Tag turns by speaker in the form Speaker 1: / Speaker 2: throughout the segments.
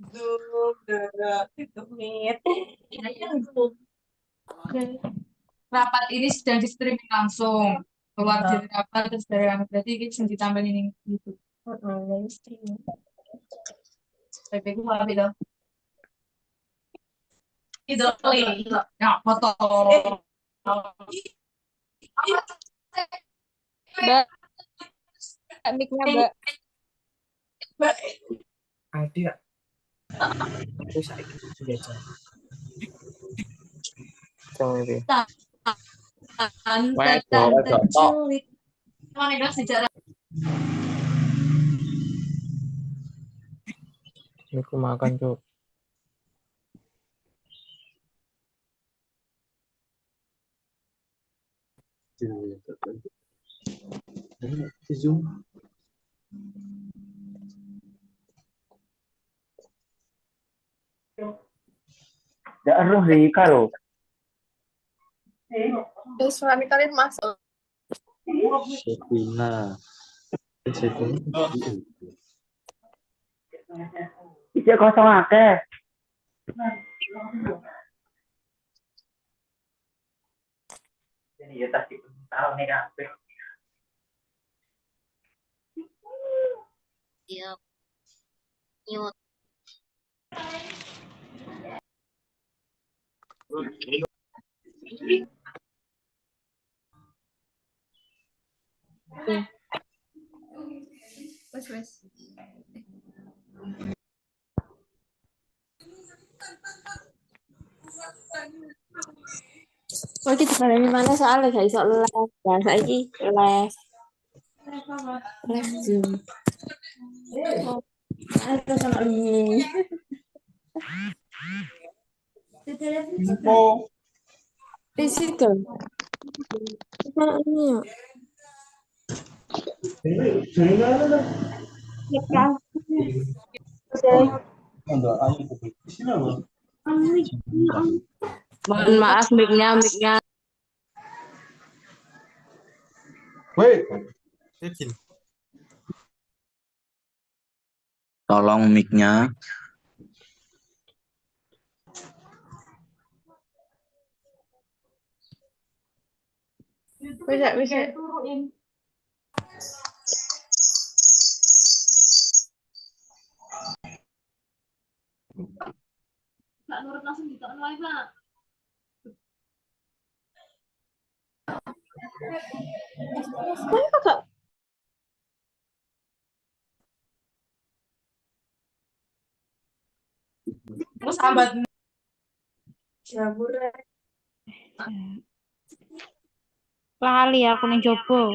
Speaker 1: Zoom, itu Meet. Zoom. Rapat ini sedang di streaming langsung. Keluar dari rapat terus dari rapat. Berarti ini sedang ditambahin ini gitu. Dari streaming. Tapi gue nggak bilang. Itu ya foto.
Speaker 2: Mbak, mic-nya, Mbak.
Speaker 3: Ada. Aku saiki sudah jam. Jam ini.
Speaker 1: Terculik. Emang ini sejarah.
Speaker 3: Ini aku makan tuh. Zoom. Ya aduh di karo.
Speaker 2: Suami kalian masuk.
Speaker 3: Sepina.
Speaker 4: Ijek kosong akeh. Ini ya tadi tahu nih kabeh.
Speaker 5: Iya. Mute.
Speaker 2: Wes.
Speaker 6: Oh, kita kalian mana soalnya gak iso les. Ya, saiki les. Les Zoom. Oh, ada sama ini.
Speaker 4: Info.
Speaker 6: Physical. Sama ini ya. Mohon maaf mic-nya.
Speaker 4: Wait.
Speaker 7: Tolong mic-nya.
Speaker 6: Bisa.
Speaker 1: Nggak nurut langsung ditekan live lah. Terus sambat.
Speaker 6: Lali aku ning jopo.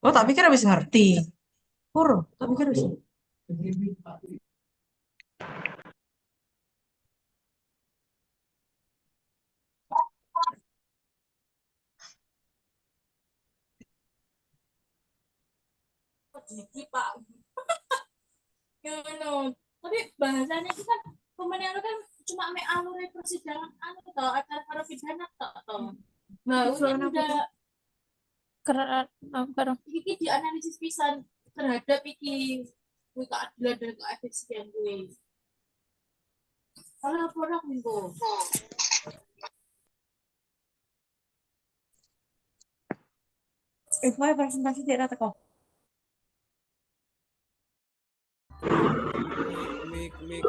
Speaker 1: Oh, tak pikir habis ngerti. Tak pikir habis. Pak. Tapi bahasanya itu kan pemenang kan cuma alur persidangan atau acara pidana atau. Nah, udah
Speaker 6: Karo
Speaker 1: iki dianalisis pisan terhadap iki kuwi keadilan dan keefisien kuwi. Kalau orang minggu. Mau presentasi tidak teko.
Speaker 3: Mik.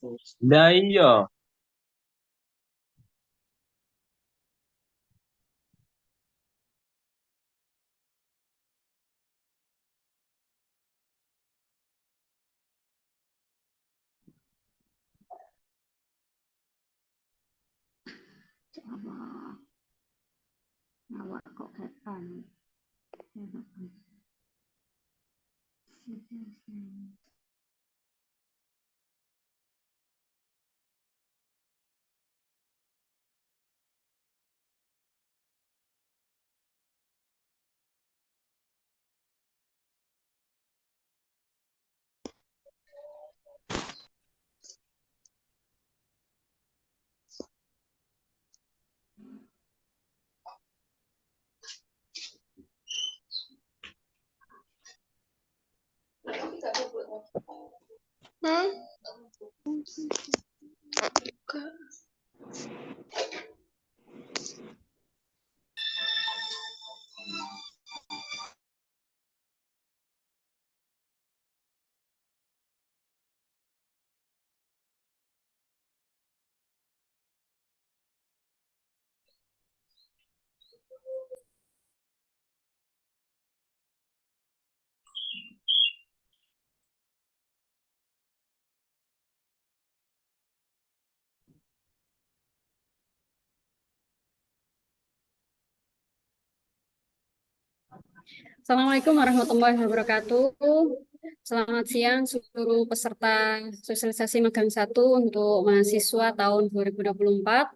Speaker 3: Lah iya.
Speaker 5: Awak kok kapan?
Speaker 7: Assalamualaikum warahmatullahi wabarakatuh. Selamat siang seluruh peserta sosialisasi magang 1 untuk mahasiswa tahun 2024.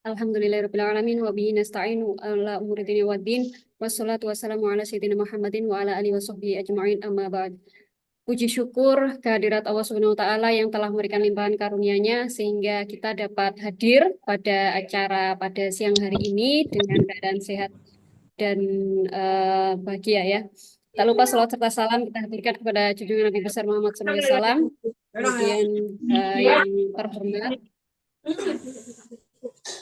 Speaker 7: Alhamdulillahirrahmanirrahim wa bihi nasta'inu ala umuri dunya waddin wassalatu wassalamu ala sayyidina Muhammadin wa ala alihi washabbihi ajma'in amma ba'd. Puji syukur kehadirat Allah Subhanahu wa taala yang telah memberikan limpahan karunia-Nya sehingga kita dapat hadir pada acara pada siang hari ini dengan keadaan sehat dan bahagia ya. Tak lupa salawat serta salam kita haturkan kepada junjungan Nabi besar Muhammad SAW. Kemudian yang terhormat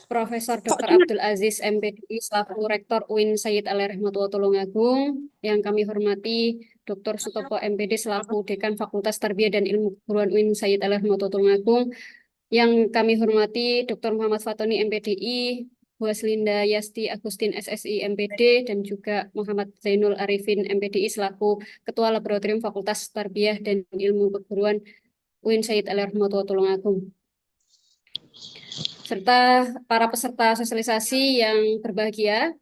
Speaker 7: Profesor Dr. Abdul Aziz MPDI selaku Rektor UIN Sayyid Alaih Rahmatullah Tulungagung. Yang kami hormati Dr. Sutopo MPD selaku Dekan Fakultas Tarbiyah dan Ilmu Keguruan UIN Sayyid Alaih Rahmatullah Tulungagung. Yang kami hormati Dr. Muhammad Fatoni MPDI, Bu Aslinda Yasti Agustin SSI MPD, dan juga Muhammad Zainul Arifin MPDI selaku Ketua Laboratorium Fakultas Tarbiyah dan Ilmu Keguruan UIN Sayyid Alaih Rahmatullah Tulungagung. Serta para peserta sosialisasi yang berbahagia,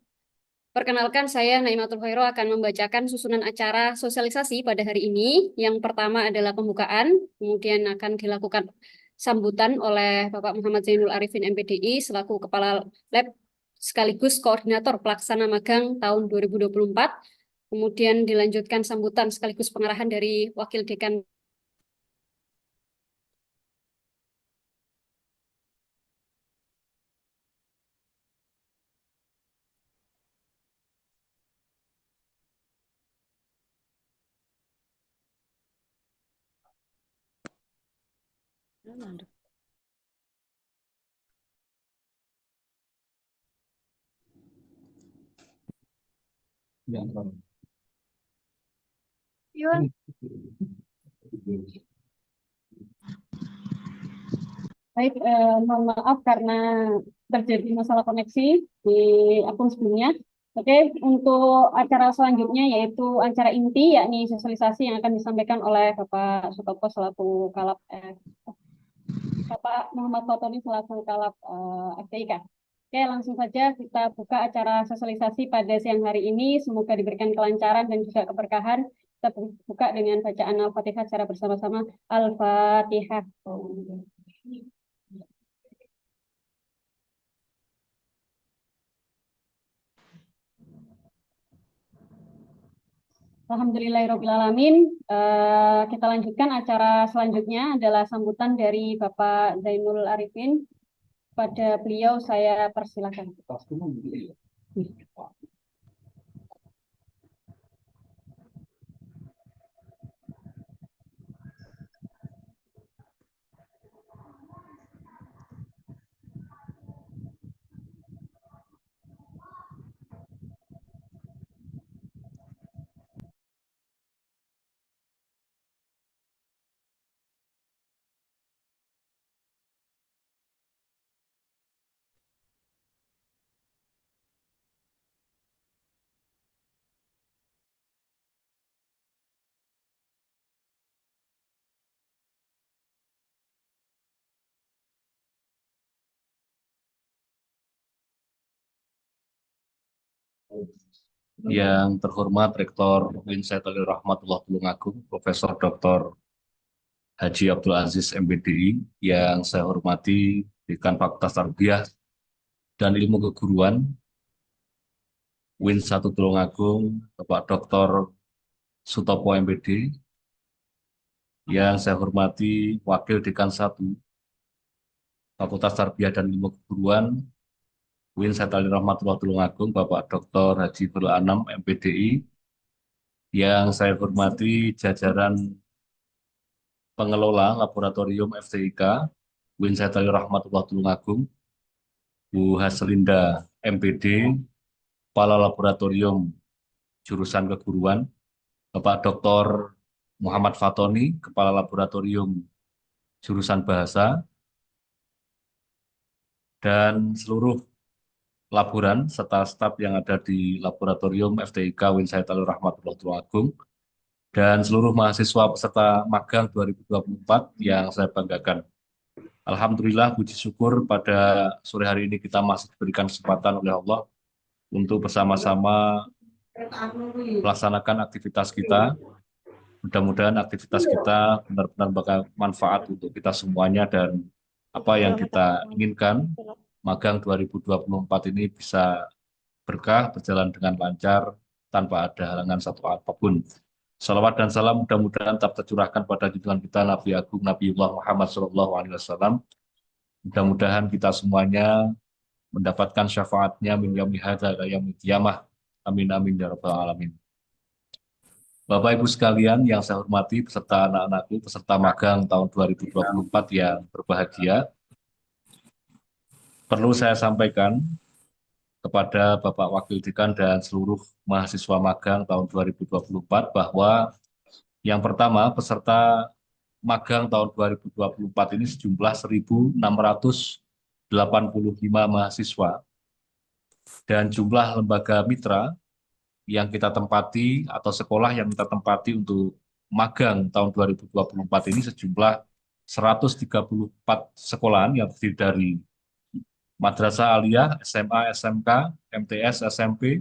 Speaker 7: perkenalkan saya Naimatul Khairo akan membacakan susunan acara sosialisasi pada hari ini. Yang pertama adalah pembukaan, kemudian akan dilakukan sambutan oleh Bapak Muhammad Zainul Arifin MPDI selaku Kepala Lab sekaligus Koordinator Pelaksana Magang tahun 2024. Kemudian dilanjutkan sambutan sekaligus pengarahan dari Wakil Dekan
Speaker 2: Yun.
Speaker 7: Baik, mohon maaf karena terjadi masalah koneksi di akun sebelumnya. Oke, untuk acara selanjutnya yaitu acara inti, yakni sosialisasi yang akan disampaikan oleh Bapak Sutopo selaku Kalap, Bapak Muhammad Fatoni selaku Kalap FTIK. Oke, langsung saja kita buka acara sosialisasi pada siang hari ini. Semoga diberikan kelancaran dan juga keberkahan. Kita buka dengan bacaan Al-Fatihah secara bersama-sama. Al-Fatihah. Alhamdulillahirrahmanirrahim. Kita lanjutkan acara selanjutnya adalah sambutan dari Bapak Zainul Arifin. Pada beliau saya persilakan.
Speaker 8: Yang terhormat Rektor UIN Said Rahmatullah Tulungagung, Profesor Dr. Haji Abdul Aziz MPDI, yang saya hormati Dekan Fakultas Tarbiyah dan Ilmu Keguruan UIN 1 Tulungagung, Bapak Dr. Sutopo MPD, yang saya hormati Wakil Dekan 1 Fakultas Tarbiyah dan Ilmu Keguruan UIN Said Rahmatullah Tulungagung, Bapak Dr. Haji Fadlul Anam MPDI, yang saya hormati jajaran pengelola Laboratorium FTIK UIN Said Rahmatullah Tulungagung, Bu Haslinda MPD, Kepala Laboratorium Jurusan Keguruan, Bapak Dr. Muhammad Fatoni, Kepala Laboratorium Jurusan Bahasa, dan seluruh laboran serta staf yang ada di Laboratorium FTIK UIN Said Rahmatullah Tulungagung, dan seluruh mahasiswa peserta magang 2024 yang saya banggakan. Alhamdulillah, puji syukur pada sore hari ini kita masih diberikan kesempatan oleh Allah untuk bersama-sama melaksanakan aktivitas kita. Mudah-mudahan aktivitas kita benar-benar bermanfaat untuk kita semuanya, dan apa yang kita inginkan magang 2024 ini bisa berkah, berjalan dengan lancar, tanpa ada halangan satu apapun. Salawat dan salam mudah-mudahan tetap tercurahkan pada junjungan kita Nabi Agung Nabiullah Muhammad SAW. Mudah-mudahan kita semuanya mendapatkan syafaatnya min yaumi hadza ila yaumil qiyamah. Amin amin ya rabbal alamin. Bapak Ibu sekalian yang saya hormati, beserta anak-anakku, peserta magang tahun 2024 yang berbahagia, perlu saya sampaikan kepada Bapak Wakil Dekan dan seluruh mahasiswa magang tahun 2024 bahwa yang pertama, peserta magang tahun 2024 ini sejumlah 1.685 mahasiswa, dan jumlah lembaga mitra yang kita tempati atau sekolah yang kita tempati untuk magang tahun 2024 ini sejumlah 134 sekolahan yang terdiri dari Madrasah Aliyah, SMA, SMK, MTS, SMP,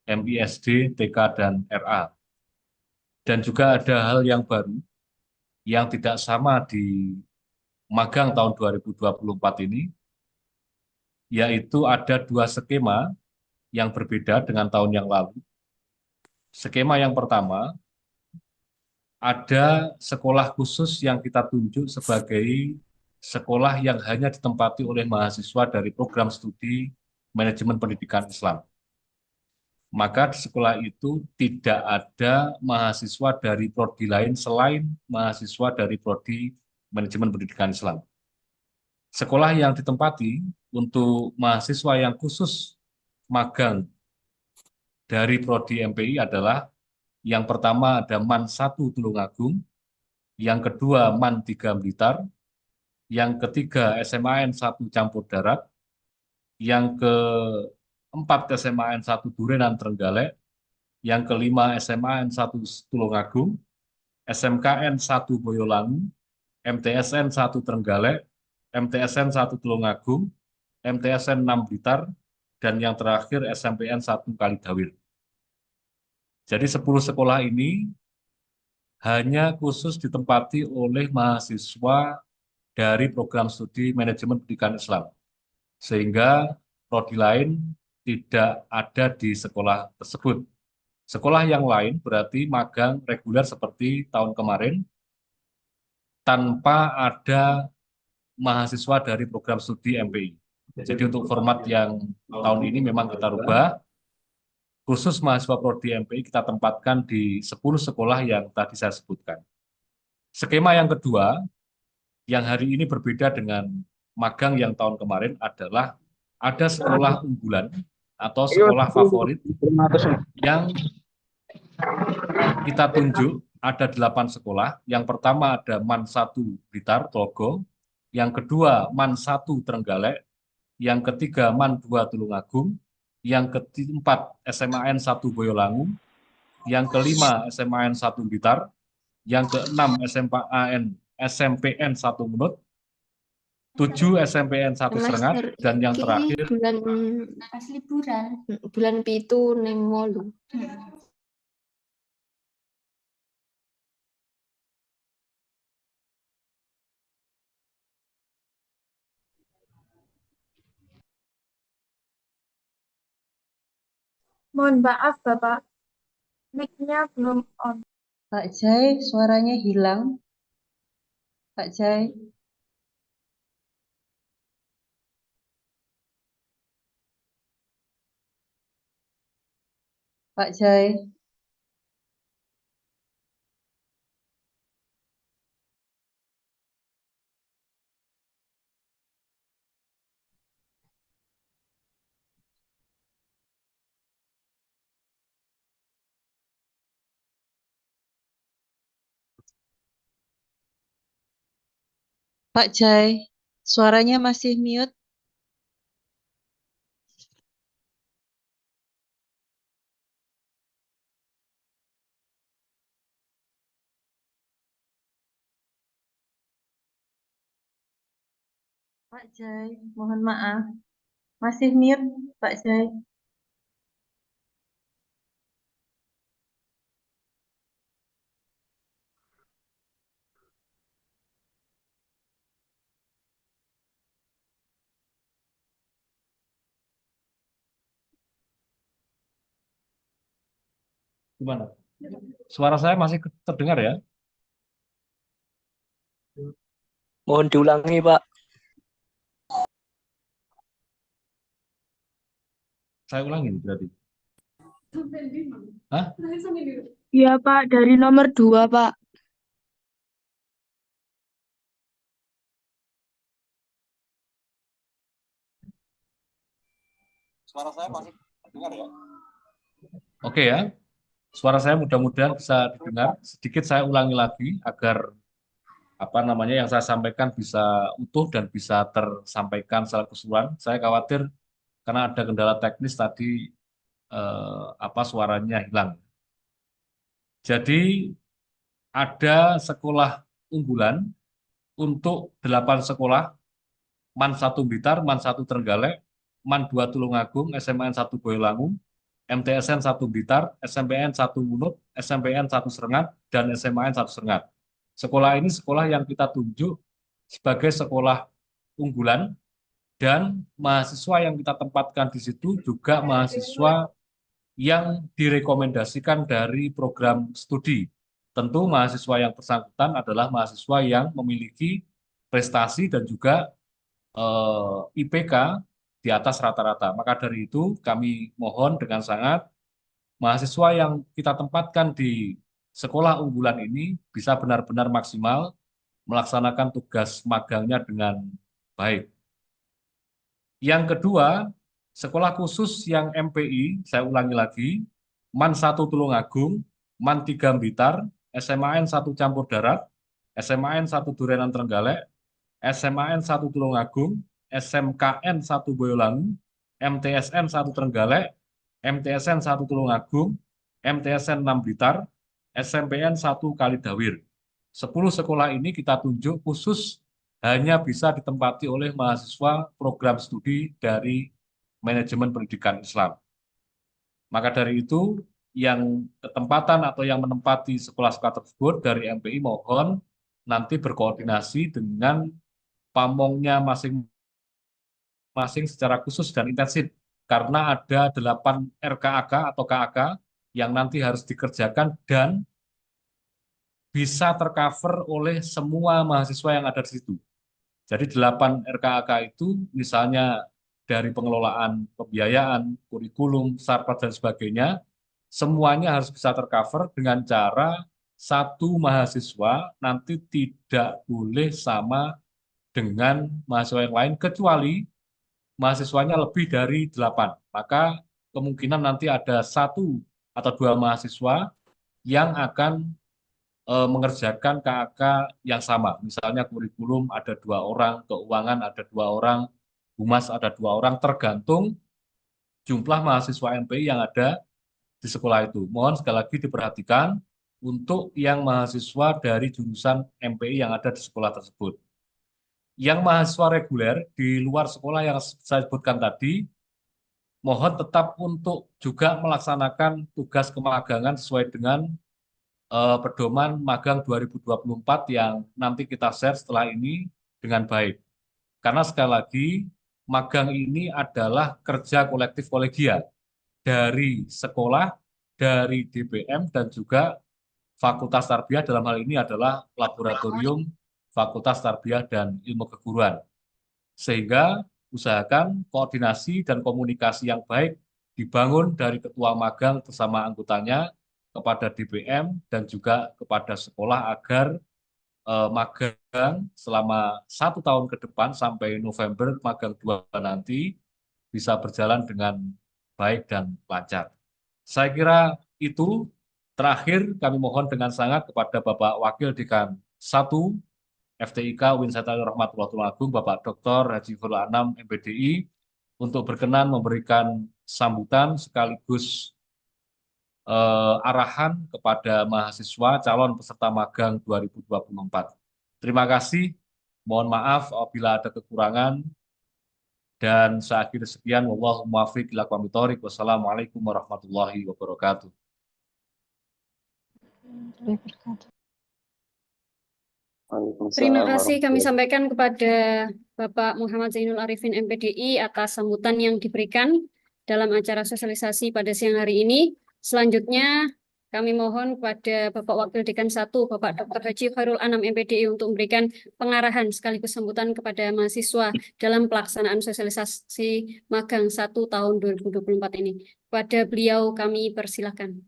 Speaker 8: MISD, TK, dan RA. Dan juga ada hal yang baru yang tidak sama di magang tahun 2024 ini, yaitu ada 2 skema yang berbeda dengan tahun yang lalu. Skema yang pertama, ada sekolah khusus yang kita tunjuk sebagai sekolah yang hanya ditempati oleh mahasiswa dari program studi manajemen pendidikan Islam. Maka di sekolah itu tidak ada mahasiswa dari prodi lain selain mahasiswa dari prodi manajemen pendidikan Islam. Sekolah yang ditempati untuk mahasiswa yang khusus magang dari prodi MPI adalah yang pertama ada MAN 1 Tulungagung, yang kedua MAN 3 Blitar, yang ketiga SMAN 1 Campur Darat, yang keempat SMAN 1 Durenan Trenggalek, yang kelima SMAN 1 Tulungagung, SMKN 1 Boyolangu, MTSN 1 Trenggalek, MTSN 1 Tulungagung, MTSN 6 Blitar, dan yang terakhir SMPN 1 Kalidawir. Jadi 10 sekolah ini hanya khusus ditempati oleh mahasiswa dari program studi manajemen pendidikan Islam, sehingga prodi lain tidak ada di sekolah tersebut. Sekolah yang lain berarti magang reguler seperti tahun kemarin, tanpa ada mahasiswa dari program studi MPI. Jadi untuk format yang tahun ini memang kita rubah, khusus mahasiswa prodi MPI kita tempatkan di 10 sekolah yang tadi saya sebutkan. Skema yang kedua, yang hari ini berbeda dengan magang yang tahun kemarin adalah ada sekolah unggulan atau sekolah favorit yang kita tunjuk, ada 8 sekolah. Yang pertama ada MAN 1 Blitar, Tlogo, yang kedua MAN 1 Trenggalek, yang ketiga MAN 2 Tulungagung, yang keempat SMAN 1 Boyolangu, yang kelima SMAN 1 Blitar, yang keenam SMPN 1 Menut, 7 SMPN 1 Serengat,
Speaker 6: Master
Speaker 8: dan yang
Speaker 6: iki
Speaker 8: terakhir
Speaker 1: Pas liburan.
Speaker 6: bulan 7 ning 8.
Speaker 1: Mohon maaf, Bapak. Mic-nya belum on.
Speaker 9: Pak Jai, suaranya hilang. Pak Jai, Pak Jai. Pak Jai, suaranya masih mute. Pak Jai, mohon maaf. Masih mute, Pak Jai.
Speaker 8: gimana? Suara saya masih terdengar ya?
Speaker 3: Mohon diulangi, Pak.
Speaker 8: Saya ulangi berarti. Hah?
Speaker 2: Iya, Pak. Dari nomor 2, Pak.
Speaker 8: Suara saya masih terdengar ya? Oke ya. Suara saya mudah-mudahan bisa didengar. Sedikit saya ulangi lagi agar yang saya sampaikan bisa utuh dan bisa tersampaikan secara keseluruhan. Saya khawatir karena ada kendala teknis tadi suaranya hilang. Jadi ada sekolah unggulan untuk 8 sekolah, MAN 1 Blitar, MAN 1 Trenggalek, MAN 2 Tulungagung, SMAN 1 Boyolangu, MTSN 1 Blitar, SMPN 1 Wunut, SMPN 1 Serengat, dan SMAN 1 Serengat. Sekolah ini sekolah yang kita tunjuk sebagai sekolah unggulan, dan mahasiswa yang kita tempatkan di situ juga mahasiswa yang direkomendasikan dari program studi. Tentu mahasiswa yang bersangkutan adalah mahasiswa yang memiliki prestasi dan juga IPK di atas rata-rata. Maka dari itu kami mohon dengan sangat mahasiswa yang kita tempatkan di sekolah unggulan ini bisa benar-benar maksimal melaksanakan tugas magangnya dengan baik. Yang kedua, sekolah khusus yang MPI, saya ulangi lagi, MAN 1 Tulungagung, MAN 3 Blitar, SMAN 1 Campur Darat, SMAN 1 Durenan Trenggalek, SMAN 1 Tulungagung, SMKN 1 Boyolangu, MTSN 1 Trenggalek, MTSN 1 Tulungagung, MTSN 6 Blitar, SMPN 1 Kalidawir. 10 sekolah ini kita tunjuk khusus hanya bisa ditempati oleh mahasiswa program studi dari manajemen pendidikan Islam. Maka dari itu, yang ketempatan atau yang menempati sekolah-sekolah tersebut dari MPI mohon nanti berkoordinasi dengan pamongnya masing-masing secara khusus dan intensif, karena ada 8 RKAK atau KAK yang nanti harus dikerjakan dan bisa tercover oleh semua mahasiswa yang ada di situ. Jadi 8 RKAK itu misalnya dari pengelolaan pembiayaan, kurikulum, sarpat dan sebagainya, semuanya harus bisa tercover dengan cara satu mahasiswa nanti tidak boleh sama dengan mahasiswa yang lain kecuali mahasiswanya lebih dari 8. Maka kemungkinan nanti ada 1 atau 2 mahasiswa yang akan mengerjakan KAK yang sama. Misalnya kurikulum ada 2 orang, keuangan ada 2 orang, humas ada 2 orang, tergantung jumlah mahasiswa MPI yang ada di sekolah itu. Mohon sekali lagi diperhatikan untuk yang mahasiswa dari jurusan MPI yang ada di sekolah tersebut. Yang mahasiswa reguler di luar sekolah yang saya sebutkan tadi, mohon tetap untuk juga melaksanakan tugas kemagangan sesuai dengan pedoman magang 2024 yang nanti kita share setelah ini dengan baik. Karena sekali lagi, magang ini adalah kerja kolektif kolegial dari sekolah, dari DPM, dan juga Fakultas Tarbiyah dalam hal ini adalah Laboratorium Fakultas Tarbiyah dan Ilmu Keguruan. Sehingga usahakan koordinasi dan komunikasi yang baik dibangun dari ketua magang bersama anggotanya kepada DPM dan juga kepada sekolah agar magang selama 1 tahun ke depan sampai November magang 2 nanti bisa berjalan dengan baik dan lancar. Saya kira itu. Terakhir, kami mohon dengan sangat kepada Bapak Wakil Dekan 1 FTIK UIN Syed Ali Rahmatullah Agung, Bapak Dr. Haji Khairul Anam, MPDI, untuk berkenan memberikan sambutan sekaligus arahan kepada mahasiswa calon peserta magang 2024. Terima kasih. Mohon maaf apabila ada kekurangan. Dan saya akhiri sekian. Wallahu muwaffiq ila aqwamit thoriq. Wassalamualaikum warahmatullahi wabarakatuh.
Speaker 7: Terima kasih kami sampaikan kepada Bapak Muhammad Zainul Arifin MPDI atas sambutan yang diberikan dalam acara sosialisasi pada siang hari ini. Selanjutnya kami mohon kepada Bapak Wakil Dekan 1, Bapak Dr. Haji Khairul Anam MPDI untuk memberikan pengarahan sekaligus sambutan kepada mahasiswa dalam pelaksanaan sosialisasi magang 1 tahun 2024 ini. Kepada beliau kami persilakan.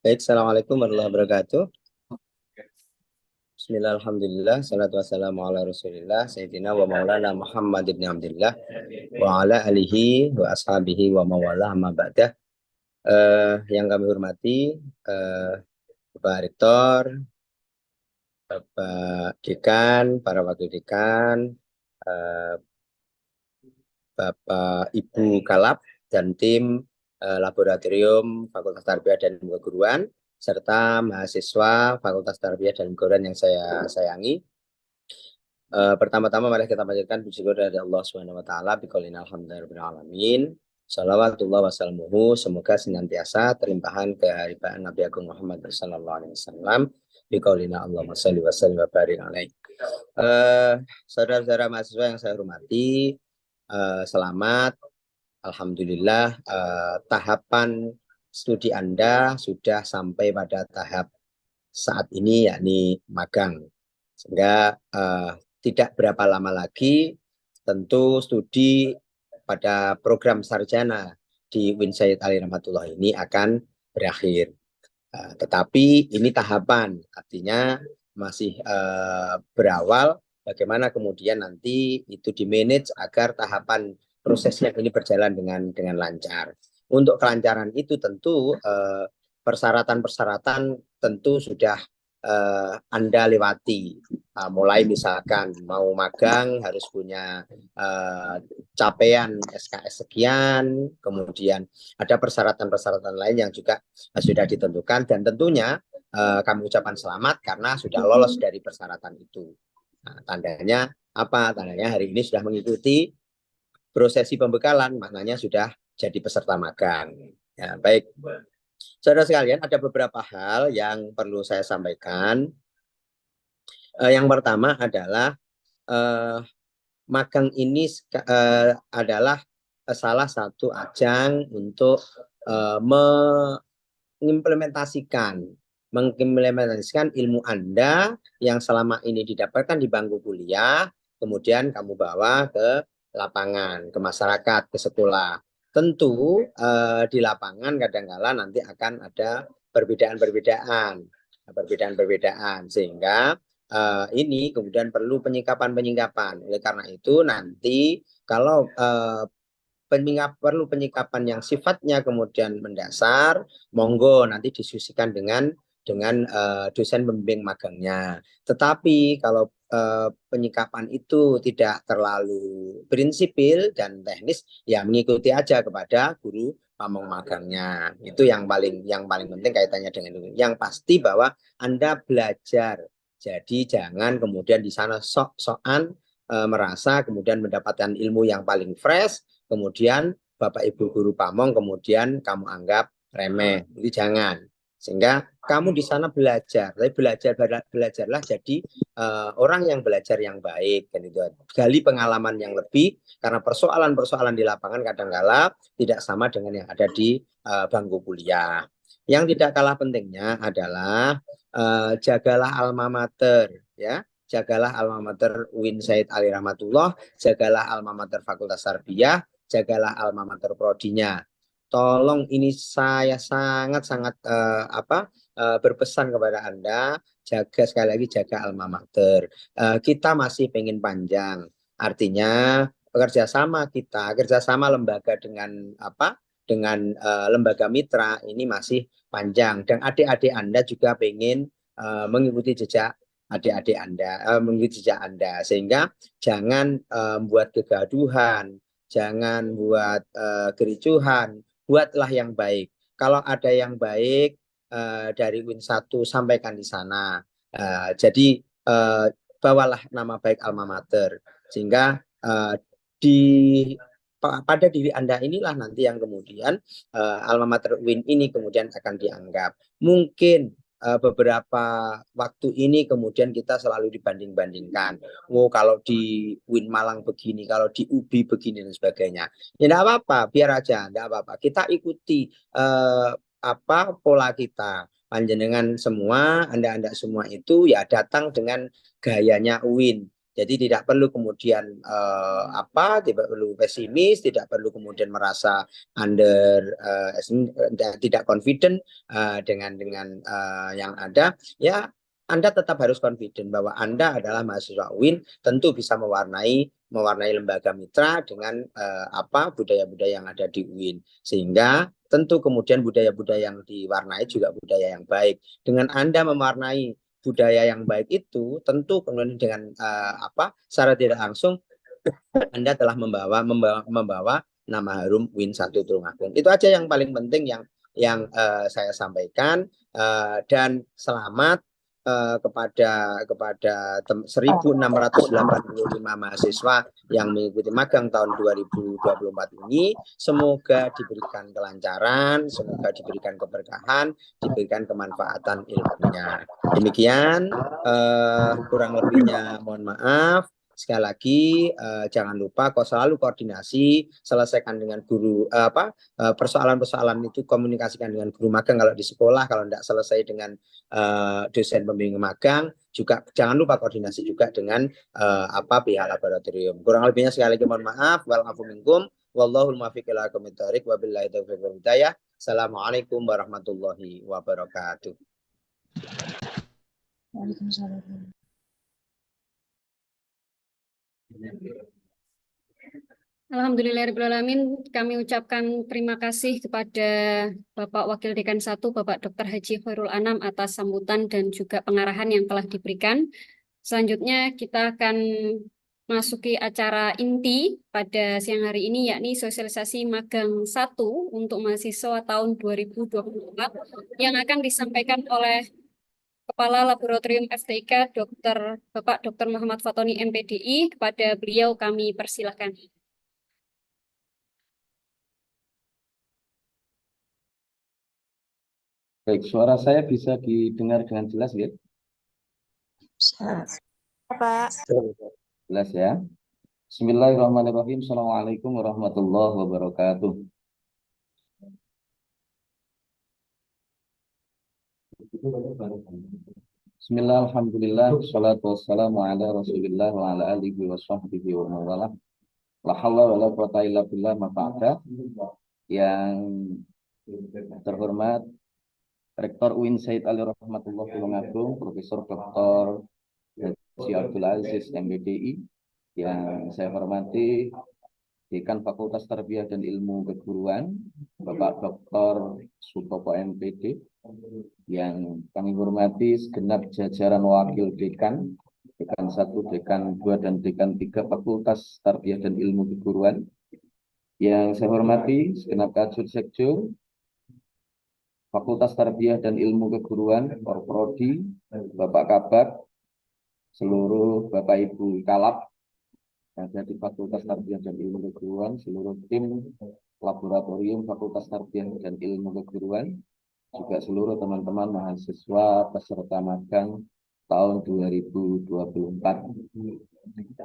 Speaker 10: Baik, Assalamualaikum warahmatullahi wabarakatuh. Bismillahirrahmanirrahim. Salatu wassalamu ala rasulillah Sayyidina wa maulana Muhammad ibn Abdillah wa ala alihi wa ashabihi wa mawala amma ba'dah. Yang kami hormati Bapak Rektor, Bapak Dekan, para Wakil Dekan, Bapak Ibu Kalap dan tim Laboratorium Fakultas Tarbiyah dan Keguruan, serta mahasiswa Fakultas Tarbiyah dan Keguruan yang saya sayangi. Pertama-tama mari kita panjatkan puji syukur dari Allah Subhanahu wa taala biqaulina alhamdulillahirabbil alamin. Shalawatullah wassalamuhu, semoga senantiasa terlimpahan keharibaan Nabi Agung Muhammad sallallahu alaihi wasallam biqaulina Allahumma shalli wa sallim wa barik alaihi. Saudara-saudara mahasiswa yang saya hormati, selamat. Alhamdulillah, tahapan studi Anda sudah sampai pada tahap saat ini, yakni magang. Sehingga tidak berapa lama lagi tentu studi pada program sarjana di UIN Syed Ali Rahmatullah ini akan berakhir. Tetapi ini tahapan, artinya masih berawal, bagaimana kemudian nanti itu di-manage agar tahapan prosesnya ini berjalan dengan lancar. Untuk kelancaran itu tentu persyaratan-persyaratan tentu sudah Anda lewati. Mulai misalkan mau magang harus punya capaian SKS sekian, kemudian ada persyaratan-persyaratan lain yang juga sudah ditentukan, dan tentunya kami ucapkan selamat karena sudah lolos dari persyaratan itu. Nah, tandanya apa? Tandanya hari ini sudah mengikuti prosesi pembekalan, maknanya sudah jadi peserta magang. Ya, baik. Saudara sekalian, ada beberapa hal yang perlu saya sampaikan. Yang pertama adalah magang ini adalah salah satu ajang untuk mengimplementasikan ilmu Anda yang selama ini didapatkan di bangku kuliah, kemudian kamu bawa ke lapangan, ke masyarakat, ke sekolah. Tentu di lapangan kadang-kala nanti akan ada perbedaan-perbedaan, sehingga ini kemudian perlu penyikapan-penyikapan. Oleh karena itu nanti kalau perlu penyikapan yang sifatnya kemudian mendasar, monggo nanti diskusikan dengan dosen pembimbing magangnya. Tetapi kalau penyikapan itu tidak terlalu prinsipil dan teknis, ya mengikuti aja kepada guru pamong magangnya. Itu yang paling penting kaitannya dengan itu. Yang pasti bahwa Anda belajar. Jadi jangan kemudian di sana sok-sokan merasa kemudian mendapatkan ilmu yang paling fresh, kemudian Bapak Ibu guru pamong kemudian kamu anggap remeh. Itu jangan. Sehingga kamu di sana belajar, tapi belajarlah jadi orang yang belajar yang baik, dan itu gali pengalaman yang lebih, karena persoalan-persoalan di lapangan kadang-kala tidak sama dengan yang ada di bangku kuliah. Yang tidak kalah pentingnya adalah jagalah alma mater, ya. Jagalah alma mater UIN Said Ali Rahmatullah, jagalah alma mater Fakultas Tarbiyah, jagalah alma mater prodinya. Tolong, ini saya sangat-sangat berpesan kepada Anda, jaga, sekali lagi jaga alma mater. Kita masih pengen panjang, artinya kerjasama lembaga dengan lembaga mitra ini masih panjang, dan adik-adik Anda juga pengen mengikuti jejak adik-adik Anda, mengikuti jejak Anda, sehingga jangan buat kegaduhan, jangan buat kericuhan, buatlah yang baik. Kalau ada yang baik dari UIN 1 sampaikan di sana. Jadi bawalah nama baik alma mater, sehingga pada diri Anda inilah nanti yang kemudian alma mater UIN ini kemudian akan dianggap. Mungkin beberapa waktu ini kemudian kita selalu dibanding-bandingkan. Oh, kalau di UIN Malang begini, kalau di UBI begini dan sebagainya. Ya enggak apa-apa, biar aja, enggak apa-apa. Kita ikuti pola kita. Panjenengan semua, Anda semua itu ya datang dengan gayanya UIN. Jadi tidak perlu kemudian tidak perlu pesimis, tidak perlu kemudian merasa tidak confident dengan yang ada. Ya, Anda tetap harus confident bahwa Anda adalah mahasiswa UIN, tentu bisa mewarnai lembaga mitra dengan budaya-budaya yang ada di UIN, sehingga tentu kemudian budaya-budaya yang diwarnai juga budaya yang baik. Dengan Anda mewarnai budaya yang baik itu, tentu kemudian dengan secara tidak langsung Anda telah membawa nama harum UIN 1 Tulungagung. Itu aja yang paling penting yang saya sampaikan, dan selamat kepada 1.685 mahasiswa yang mengikuti magang tahun 2024 ini. Semoga diberikan kelancaran, semoga diberikan keberkahan, diberikan kemanfaatan ilmunya. Demikian, kurang lebihnya mohon maaf. Sekali lagi, jangan lupa selalu koordinasi, selesaikan dengan guru persoalan-persoalan itu komunikasikan dengan guru magang kalau di sekolah. Kalau tidak selesai dengan dosen pembimbing magang, juga jangan lupa koordinasi juga dengan pihak laboratorium. Kurang lebihnya sekali lagi mohon maaf. Walafu minkum, wallahul muwaffiq ila aqwamit thoriq, wabillahi taufiq wal hidayah. Assalamualaikum warahmatullahi wabarakatuh.
Speaker 1: Waalaikumsalam.
Speaker 7: Alhamdulillahirrahmanirrahim, kami ucapkan terima kasih kepada Bapak Wakil Dekan 1, Bapak Dr. Haji Khairul Anam atas sambutan dan juga pengarahan yang telah diberikan. Selanjutnya kita akan masuki acara inti pada siang hari ini, yakni sosialisasi magang 1 untuk mahasiswa tahun 2024 yang akan disampaikan oleh Kepala Laboratorium FTIK Bapak Dr. Muhammad Fatoni MPDI. Kepada beliau kami persilahkan.
Speaker 11: Baik, suara saya bisa didengar dengan jelas ya?
Speaker 6: Pak.
Speaker 11: Jelas ya. Bismillahirrahmanirrahim. Assalamualaikum warahmatullahi wabarakatuh. Bismillah, alhamdulillah, salatu wassalamu ala rasulillah wa ala alihi wa sahbihi wa mawalah. La hawla wa la quwwata illa billah ma ba'da. Yang terhormat Rektor UIN Said Ali Rahmatullah Tulungagung, Profesor Dr. Haji Abdul Aziz MPDI, yang saya hormati Dekan Fakultas Tarbiyah dan Ilmu Keguruan, Bapak Dr. Sutopo MPD, yang kami hormati segenap jajaran wakil dekan, Dekan 1, Dekan 2, dan Dekan 3 Fakultas Tarbiyah dan Ilmu Keguruan, yang saya hormati segenap Kajur Sekjur, Fakultas Tarbiyah dan Ilmu Keguruan, Prodi, Bapak Kabak, seluruh Bapak Ibu Kalab, ada di Fakultas Tarbiyah dan Ilmu Keguruan, seluruh tim laboratorium Fakultas Tarbiyah dan Ilmu Keguruan, juga seluruh teman-teman mahasiswa peserta magang tahun 2024.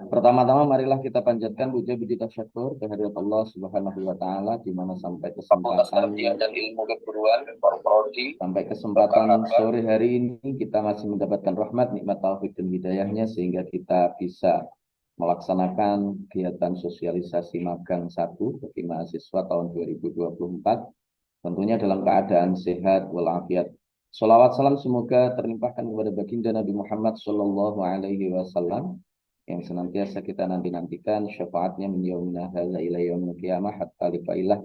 Speaker 11: Pertama-tama marilah kita panjatkan puja budi tasyukur kehadirat Allah Subhanahu wa taala di mana sampai kesempatan dan ilmu keguruan sampai kesempatan sore hari ini kita masih mendapatkan rahmat, nikmat, taufik dan hidayahnya sehingga kita bisa melaksanakan kegiatan sosialisasi magang 1 bagi mahasiswa tahun 2024 tentunya dalam keadaan sehat walafiat. Sholawat salam semoga terlimpahkan kepada baginda Nabi Muhammad Sallallahu Alaihi Wasallam yang senantiasa kita nanti-nantikan syafaatnya min yaumina hadza ila yaumil qiyamah hatta liqa'illah.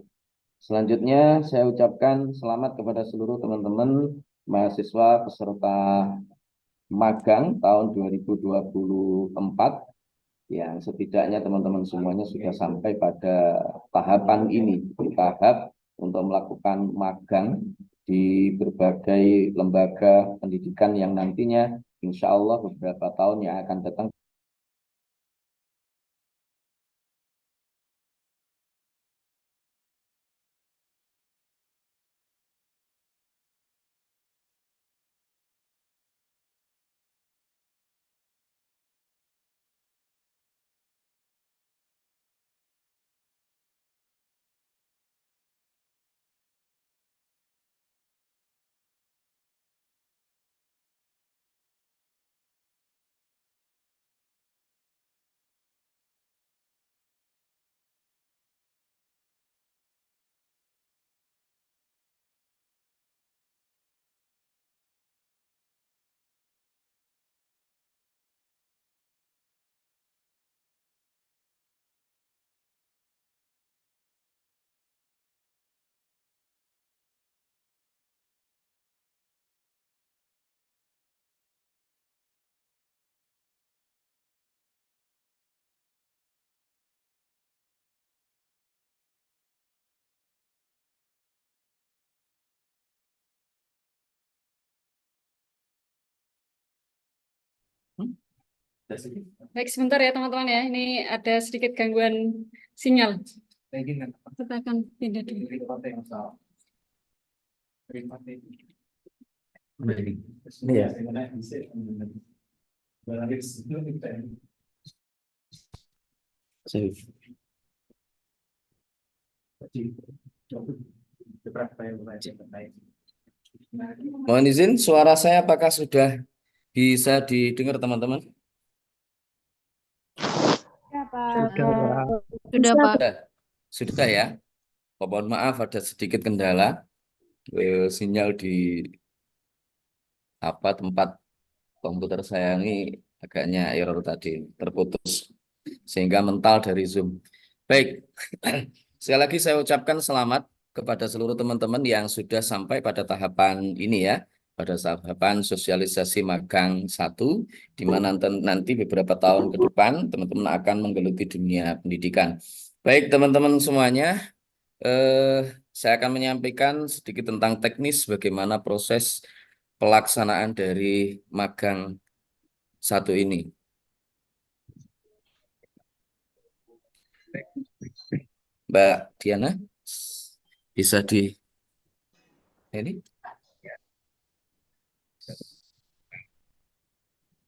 Speaker 11: Selanjutnya saya ucapkan selamat kepada seluruh teman-teman mahasiswa peserta magang tahun 2024 yang setidaknya teman-teman semuanya sudah sampai pada tahapan ini, tahap untuk melakukan magang di berbagai lembaga pendidikan yang nantinya insya Allah beberapa tahun yang akan datang
Speaker 7: Baik, sebentar ya teman-teman ya. Ini ada sedikit gangguan sinyal. Kita akan pindah dulu.
Speaker 11: Mohon izin, suara saya apakah sudah bisa didengar teman-teman?
Speaker 2: Sudah, Pak.
Speaker 11: Sudah ya. Mohon maaf ada sedikit kendala. Sinyal di tempat komputer saya ini agaknya error tadi, terputus sehingga mental dari Zoom. Baik. Sekali lagi saya ucapkan selamat kepada seluruh teman-teman yang sudah sampai pada tahapan ini ya, pada tahapan sosialisasi magang 1, di mana nanti beberapa tahun ke depan teman-teman akan menggeluti dunia pendidikan. Baik teman-teman semuanya, saya akan menyampaikan sedikit tentang teknis bagaimana proses pelaksanaan dari magang 1 ini. Mbak Diana, bisa di ini?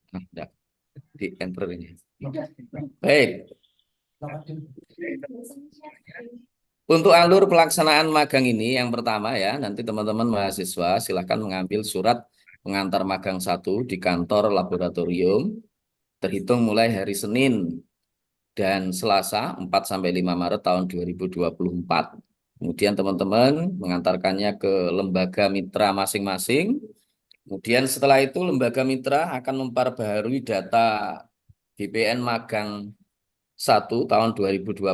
Speaker 11: Enggak, di enter ini. Baik. Untuk alur pelaksanaan magang ini yang pertama ya, nanti teman-teman mahasiswa silahkan mengambil surat pengantar magang 1 di kantor laboratorium terhitung mulai hari Senin dan Selasa 4-5 Maret tahun 2024. Kemudian teman-teman mengantarkannya ke lembaga mitra masing-masing. Kemudian setelah itu lembaga mitra akan memperbaharui data BPN magang 1 tahun 2024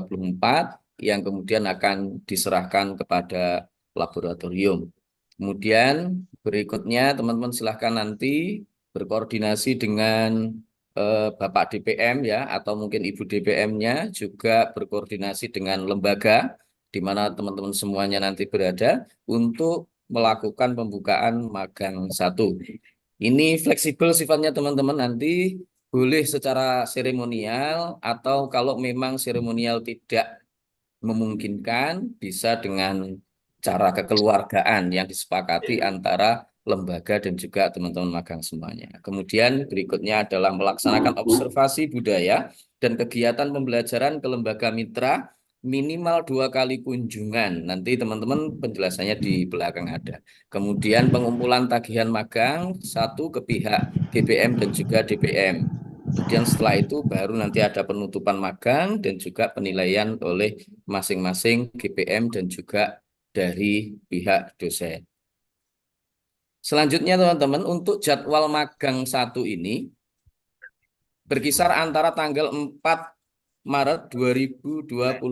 Speaker 11: yang kemudian akan diserahkan kepada laboratorium. Kemudian berikutnya teman-teman silahkan nanti berkoordinasi dengan Bapak DPM ya, atau mungkin Ibu DPM-nya juga berkoordinasi dengan lembaga di mana teman-teman semuanya nanti berada untuk melakukan pembukaan magang 1. Ini fleksibel sifatnya teman-teman, nanti boleh secara seremonial atau kalau memang seremonial tidak memungkinkan bisa dengan cara kekeluargaan yang disepakati antara lembaga dan juga teman-teman magang semuanya. Kemudian berikutnya adalah melaksanakan observasi budaya dan kegiatan pembelajaran ke lembaga mitra minimal 2 kali kunjungan. Nanti teman-teman penjelasannya di belakang ada. Kemudian pengumpulan tagihan magang 1 ke pihak GPM dan juga DPM. Kemudian setelah itu baru nanti ada penutupan magang dan juga penilaian oleh masing-masing GPM dan juga dari pihak dosen. Selanjutnya teman-teman, untuk jadwal magang 1 ini berkisar antara tanggal 4 Maret 2024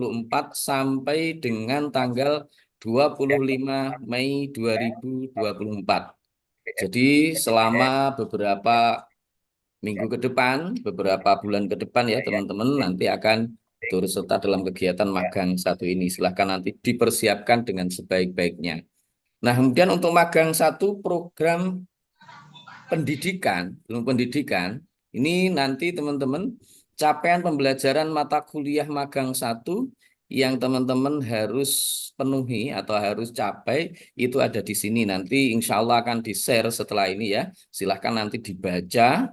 Speaker 11: sampai dengan tanggal 25 Mei 2024. Jadi selama beberapa minggu ke depan, beberapa bulan ke depan ya teman-teman nanti akan turut serta dalam kegiatan magang 1 ini. Silahkan nanti dipersiapkan dengan sebaik-baiknya. Nah, kemudian untuk magang 1 program pendidikan, ini nanti teman-teman capaian pembelajaran mata kuliah magang 1 yang teman-teman harus penuhi atau harus capai itu ada di sini. Nanti insya Allah akan di-share setelah ini ya. Silahkan nanti dibaca,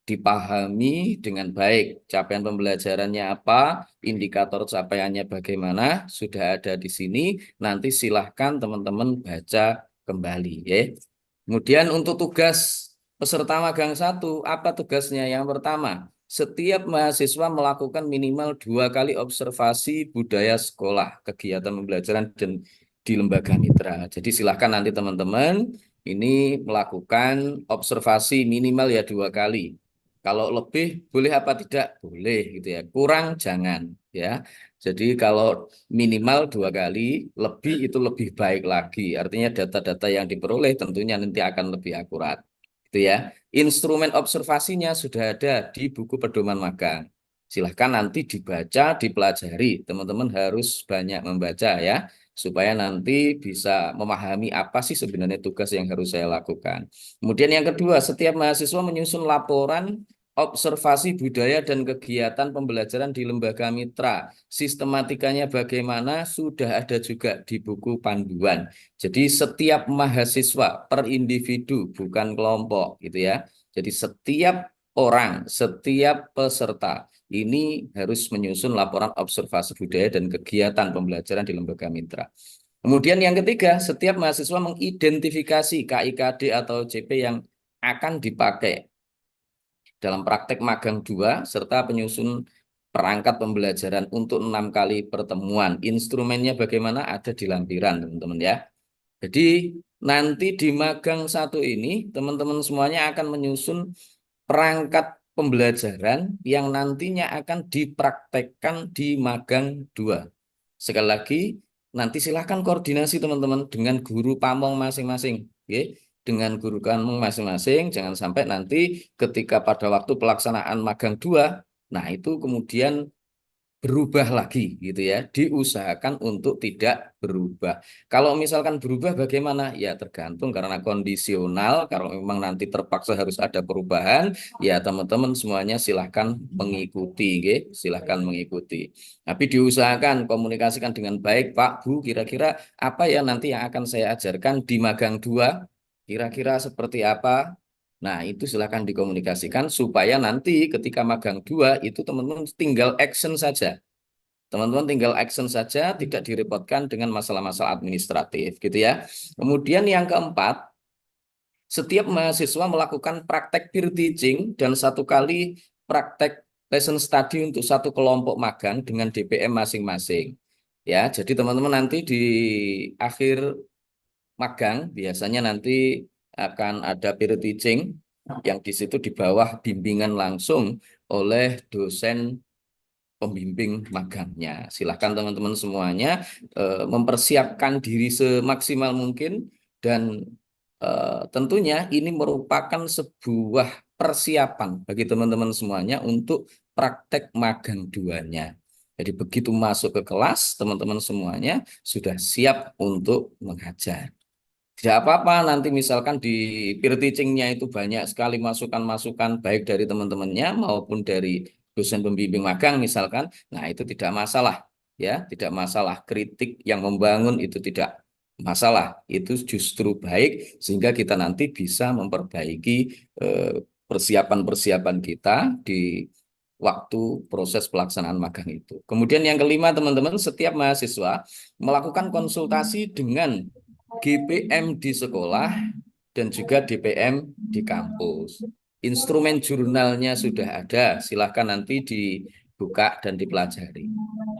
Speaker 11: dipahami dengan baik. Capaian pembelajarannya apa, indikator capaiannya bagaimana, sudah ada di sini. Nanti silahkan teman-teman baca kembali. Ya. Kemudian untuk tugas peserta magang 1, apa tugasnya? Yang pertama, setiap mahasiswa melakukan minimal 2 kali observasi budaya sekolah, kegiatan pembelajaran dan di lembaga mitra. Jadi silahkan nanti teman-teman ini melakukan observasi minimal ya 2 kali. Kalau lebih boleh apa tidak? Boleh gitu ya. Kurang jangan ya. Jadi kalau minimal 2 kali, lebih itu lebih baik lagi. Artinya data-data yang diperoleh tentunya nanti akan lebih akurat. Gitu ya. Instrumen observasinya sudah ada di buku pedoman magang. Silahkan nanti dibaca, dipelajari. Teman-teman harus banyak membaca ya. Supaya nanti bisa memahami apa sih sebenarnya tugas yang harus saya lakukan. Kemudian yang kedua, setiap mahasiswa menyusun laporan observasi budaya dan kegiatan pembelajaran di lembaga mitra. Sistematikanya bagaimana sudah ada juga di buku panduan. Jadi setiap mahasiswa per individu bukan kelompok gitu ya. Jadi setiap orang, setiap peserta ini harus menyusun laporan observasi budaya dan kegiatan pembelajaran di lembaga mitra. Kemudian yang ketiga, setiap mahasiswa mengidentifikasi KIKD atau CP yang akan dipakai dalam praktek magang 2 serta penyusun perangkat pembelajaran untuk 6 kali pertemuan. Instrumennya bagaimana ada di lampiran teman-teman ya. Jadi nanti di magang 1 ini teman-teman semuanya akan menyusun perangkat pembelajaran yang nantinya akan dipraktekkan di magang 2. Sekali lagi nanti silahkan koordinasi teman-teman dengan guru pamong masing-masing. Oke. Dengan guru kamu masing-masing, jangan sampai nanti ketika pada waktu pelaksanaan magang 2, nah itu kemudian berubah lagi gitu ya, diusahakan untuk tidak berubah. Kalau misalkan berubah bagaimana? Ya tergantung karena kondisional, kalau memang nanti terpaksa harus ada perubahan, ya teman-teman semuanya silahkan mengikuti, gitu. Silahkan mengikuti. Tapi diusahakan komunikasikan dengan baik, Pak, Bu, kira-kira apa ya nanti yang akan saya ajarkan di magang 2? Kira-kira seperti apa? Nah, itu silakan dikomunikasikan supaya nanti ketika magang 2 itu teman-teman tinggal action saja. Teman-teman tinggal action saja, tidak direpotkan dengan masalah-masalah administratif gitu ya. Kemudian yang keempat, setiap mahasiswa melakukan praktek peer teaching dan 1 kali praktek lesson study untuk 1 kelompok magang dengan DPM masing-masing. Ya, jadi teman-teman nanti di akhir magang biasanya nanti akan ada peer teaching yang di situ di bawah bimbingan langsung oleh dosen pembimbing magangnya. Silahkan teman-teman semuanya mempersiapkan diri semaksimal mungkin dan tentunya ini merupakan sebuah persiapan bagi teman-teman semuanya untuk praktek magang 2-nya. Jadi begitu masuk ke kelas, teman-teman semuanya sudah siap untuk mengajar. Tidak apa-apa nanti misalkan di peer teaching-nya itu banyak sekali masukan-masukan baik dari teman-temannya maupun dari dosen pembimbing magang misalkan. Nah, itu tidak masalah ya, tidak masalah. Kritik yang membangun itu tidak masalah. Itu justru baik sehingga kita nanti bisa memperbaiki persiapan-persiapan kita di waktu proses pelaksanaan magang itu. Kemudian yang kelima, teman-teman, setiap mahasiswa melakukan konsultasi dengan GPM di sekolah dan juga DPM di kampus. Instrumen jurnalnya sudah ada, silahkan nanti dibuka dan dipelajari.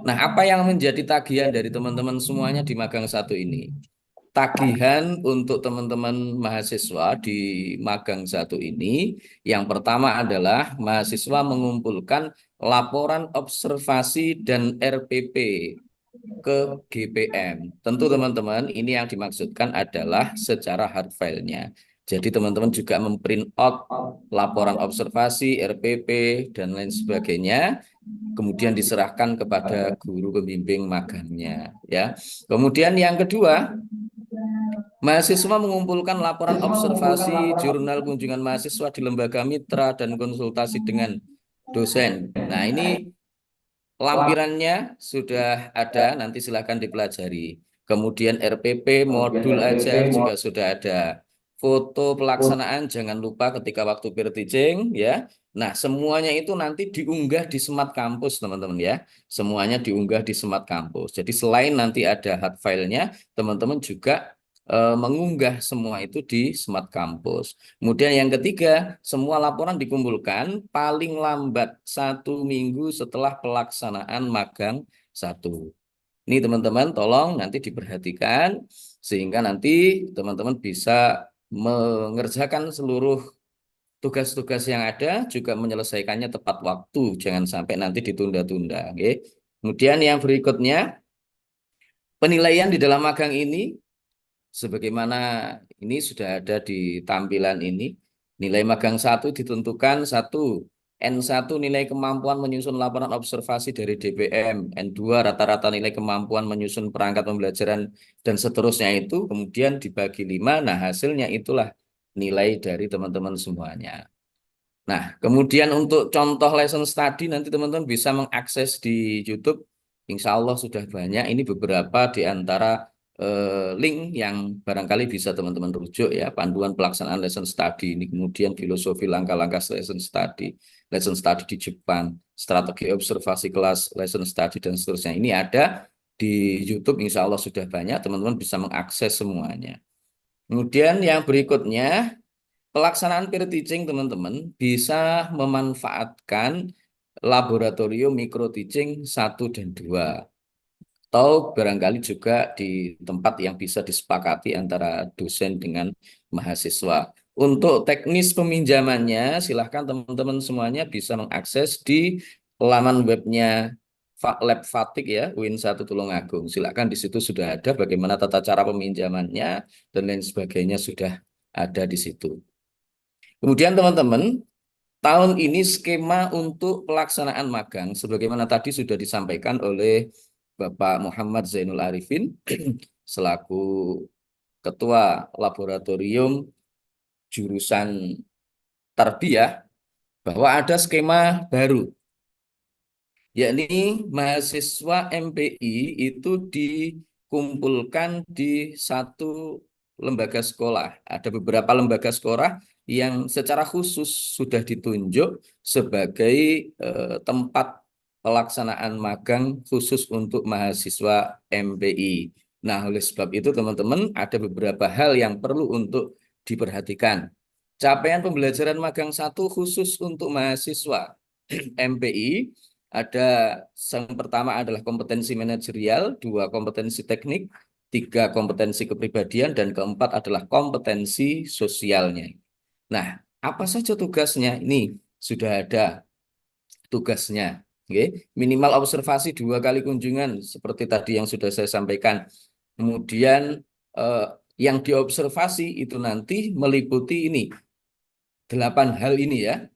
Speaker 11: Nah, apa yang menjadi tagihan dari teman-teman semuanya di magang satu ini? Tagihan untuk teman-teman mahasiswa di magang satu ini, yang pertama adalah mahasiswa mengumpulkan laporan observasi dan RPP ke GPM. Tentu teman-teman, ini yang dimaksudkan adalah secara hard file-nya. Jadi teman-teman juga memprint out laporan observasi, RPP, dan lain sebagainya, kemudian diserahkan kepada guru pembimbing magangnya. Ya. Kemudian yang kedua, mahasiswa mengumpulkan laporan observasi, jurnal kunjungan mahasiswa di lembaga mitra, dan konsultasi dengan dosen. Nah, ini lampirannya sudah ada, nanti silahkan dipelajari. Kemudian RPP, modul ajar juga sudah ada. Foto pelaksanaan jangan lupa ketika waktu peer teaching ya. Nah, semuanya itu nanti diunggah di Smart Campus, teman-teman ya. Semuanya diunggah di Smart Campus. Jadi selain nanti ada hard file-nya, teman-teman juga mengunggah semua itu di Smart Campus. Kemudian yang ketiga, semua laporan dikumpulkan paling lambat 1 minggu setelah pelaksanaan magang 1. Ini teman-teman tolong nanti diperhatikan sehingga nanti teman-teman bisa mengerjakan seluruh tugas-tugas yang ada, juga menyelesaikannya tepat waktu, jangan sampai nanti ditunda-tunda. Oke. Kemudian yang berikutnya, penilaian di dalam magang ini sebagaimana ini sudah ada di tampilan ini, nilai magang 1 ditentukan 1, N1 nilai kemampuan menyusun laporan observasi dari DPM, N2 rata-rata nilai kemampuan menyusun perangkat pembelajaran dan seterusnya itu, kemudian dibagi 5, nah hasilnya itulah nilai dari teman-teman semuanya. Nah, kemudian untuk contoh lesson study nanti teman-teman bisa mengakses di YouTube, insya Allah sudah banyak, ini beberapa di antara link yang barangkali bisa teman-teman rujuk ya, panduan pelaksanaan lesson study ini, kemudian filosofi langkah-langkah lesson study di Jepang, strategi observasi kelas lesson study dan seterusnya. Ini ada di YouTube, insya Allah sudah banyak, teman-teman bisa mengakses semuanya. Kemudian yang berikutnya, pelaksanaan peer teaching teman-teman bisa memanfaatkan laboratorium micro teaching 1 dan 2. Atau barangkali juga di tempat yang bisa disepakati antara dosen dengan mahasiswa. Untuk teknis peminjamannya, silahkan teman-teman semuanya bisa mengakses di laman webnya Lab Fatik ya, UIN 1 Tulungagung. Silahkan di situ sudah ada bagaimana tata cara peminjamannya dan lain sebagainya sudah ada di situ. Kemudian teman-teman, tahun ini skema untuk pelaksanaan magang, sebagaimana tadi sudah disampaikan oleh Bapak Muhammad Zainul Arifin, selaku Ketua Laboratorium Jurusan Tarbiyah, bahwa ada skema baru, yakni mahasiswa MPI itu dikumpulkan di satu lembaga sekolah. Ada beberapa lembaga sekolah yang secara khusus sudah ditunjuk sebagai tempat pelaksanaan magang khusus untuk mahasiswa MPI. Nah, oleh sebab itu teman-teman ada beberapa hal yang perlu untuk diperhatikan. Capaian pembelajaran magang 1 khusus untuk mahasiswa MPI ada yang pertama adalah kompetensi manajerial, 2 kompetensi teknik, 3 kompetensi kepribadian, dan keempat adalah kompetensi sosialnya. Nah, apa saja tugasnya? Ini sudah ada tugasnya. Oke. Minimal observasi 2 kali kunjungan, seperti tadi yang sudah saya sampaikan. Kemudian yang diobservasi itu nanti meliputi ini, 8 hal ini ya.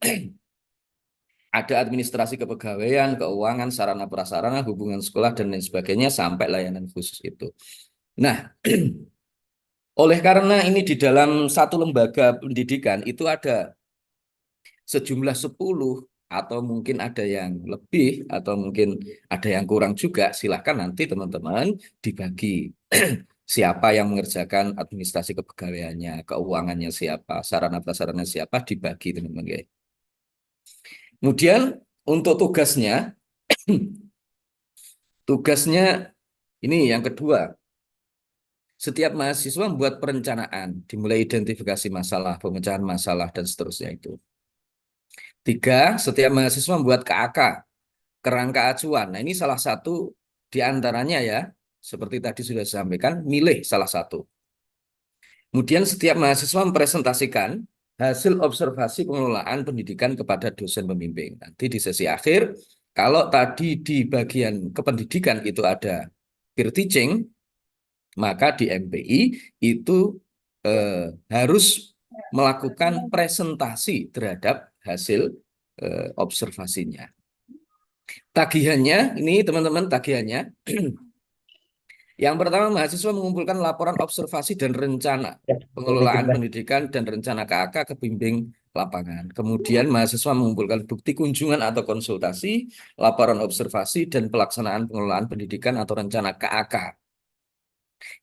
Speaker 11: Ada administrasi kepegawaian, keuangan, sarana prasarana, hubungan sekolah, dan lain sebagainya, sampai layanan khusus itu. Nah, Oleh karena ini di dalam satu lembaga pendidikan itu ada sejumlah 10 atau mungkin ada yang lebih atau mungkin ada yang kurang juga, silakan nanti teman-teman dibagi siapa yang mengerjakan administrasi kepegawaiannya, keuangannya siapa, sarana prasarana siapa, dibagi teman-teman guys. Kemudian untuk tugasnya ini yang kedua, setiap mahasiswa membuat perencanaan, dimulai identifikasi masalah, pemecahan masalah, dan seterusnya itu. 3, setiap mahasiswa membuat KAK, kerangka acuan. Nah, ini salah satu di antaranya ya, seperti tadi sudah disampaikan, milih salah satu. Kemudian setiap mahasiswa mempresentasikan hasil observasi pengelolaan pendidikan kepada dosen pembimbing. Nanti di sesi akhir, kalau tadi di bagian kependidikan itu ada peer teaching, maka di MPI itu harus melakukan presentasi terhadap hasil observasinya. Tagihannya, ini teman-teman tagihannya. Yang pertama, mahasiswa mengumpulkan laporan observasi dan rencana pengelolaan pendidikan dan rencana KAK ke bimbing lapangan. Kemudian mahasiswa mengumpulkan bukti kunjungan atau konsultasi, laporan observasi, dan pelaksanaan pengelolaan pendidikan atau rencana KAK.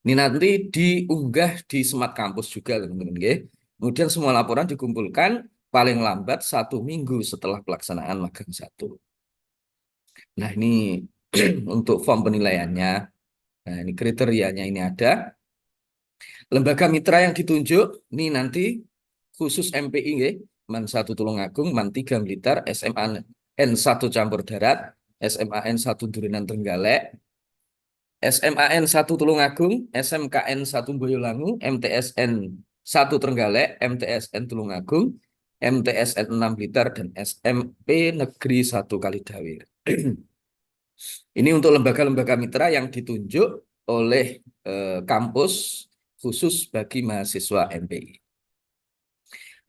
Speaker 11: Ini nanti diunggah di Smart Campus juga, teman-teman. Kemudian semua laporan dikumpulkan paling lambat 1 minggu setelah pelaksanaan magang 1. Nah, ini untuk form penilaiannya. Nah, ini kriterianya ini ada. Lembaga mitra yang ditunjuk, ini nanti khusus MPI, MAN 1 Tulungagung, MAN 3 Blitar, SMA N1 Campur Darat, SMA N1 Durinan Trenggalek, SMA N1 Tulungagung, SMKN 1 Boyolangu, MTSN 1 Trenggalek, MTSN Tulungagung, MTSN 6 Blitar, dan SMP Negeri 1 Kalidawir. Ini untuk lembaga-lembaga mitra yang ditunjuk oleh kampus khusus bagi mahasiswa MPI.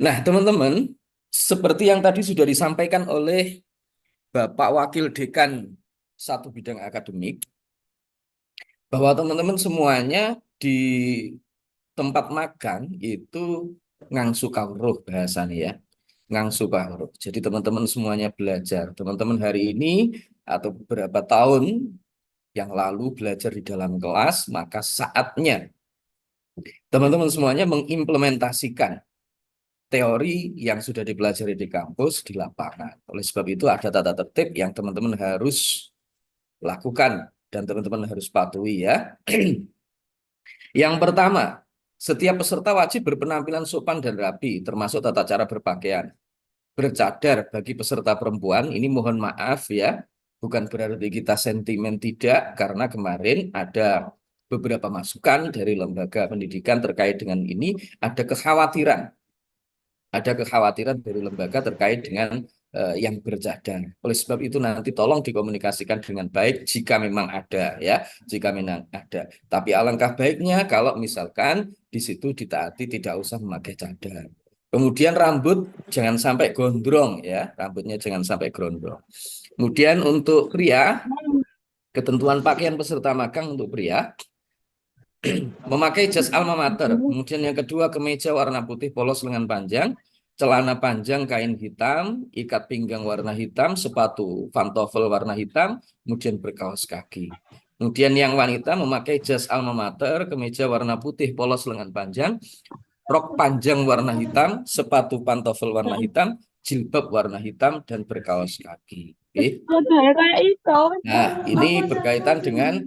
Speaker 11: Nah, teman-teman, seperti yang tadi sudah disampaikan oleh Bapak Wakil Dekan 1 bidang akademik, bahwa teman-teman semuanya di tempat magang itu ngangsu kawruh bahasanya ya. Ngangsu kawruh. Jadi teman-teman semuanya belajar. Teman-teman hari ini atau beberapa tahun yang lalu belajar di dalam kelas, maka saatnya teman-teman semuanya mengimplementasikan teori yang sudah dipelajari di kampus di lapangan. Oleh sebab itu ada tata tertib yang teman-teman harus lakukan dan teman-teman harus patuhi ya. Yang pertama, setiap peserta wajib berpenampilan sopan dan rapi, termasuk tata cara berpakaian. Bercadar bagi peserta perempuan, ini mohon maaf ya, bukan berarti kita sentimen, tidak, karena kemarin ada beberapa masukan dari lembaga pendidikan terkait dengan ini, ada kekhawatiran dari lembaga terkait dengan yang bercadar. Oleh sebab itu nanti tolong dikomunikasikan dengan baik jika memang ada ya, jika memang ada. Tapi alangkah baiknya kalau misalkan di situ ditaati tidak usah memakai cadar. Kemudian rambut jangan sampai gondrong ya, rambutnya jangan sampai gondrong. Kemudian untuk pria, ketentuan pakaian peserta magang untuk pria memakai jas alma mater. Kemudian yang kedua, kemeja warna putih polos lengan panjang, celana panjang kain hitam, ikat pinggang warna hitam, sepatu pantofel warna hitam, kemudian berkaos kaki. Kemudian yang wanita memakai jas alma mater, kemeja warna putih polos lengan panjang, rok panjang warna hitam, sepatu pantofel warna hitam, jilbab warna hitam, dan berkaos kaki. Oke. Nah, ini berkaitan dengan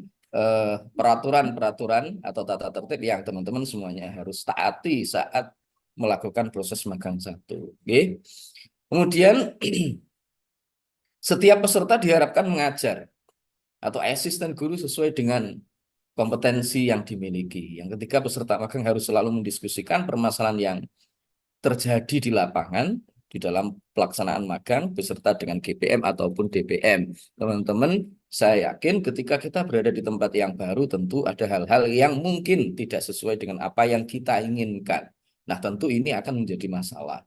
Speaker 11: peraturan-peraturan atau tata tertib yang teman-teman semuanya harus taati saat melakukan proses magang 1. Oke. Kemudian setiap peserta diharapkan mengajar atau asisten guru sesuai dengan kompetensi yang dimiliki. Yang ketiga, peserta magang harus selalu mendiskusikan permasalahan yang terjadi di lapangan di dalam pelaksanaan magang beserta dengan GPM ataupun DPM. Teman-teman, saya yakin ketika kita berada di tempat yang baru tentu ada hal-hal yang mungkin tidak sesuai dengan apa yang kita inginkan. Nah, tentu ini akan menjadi masalah.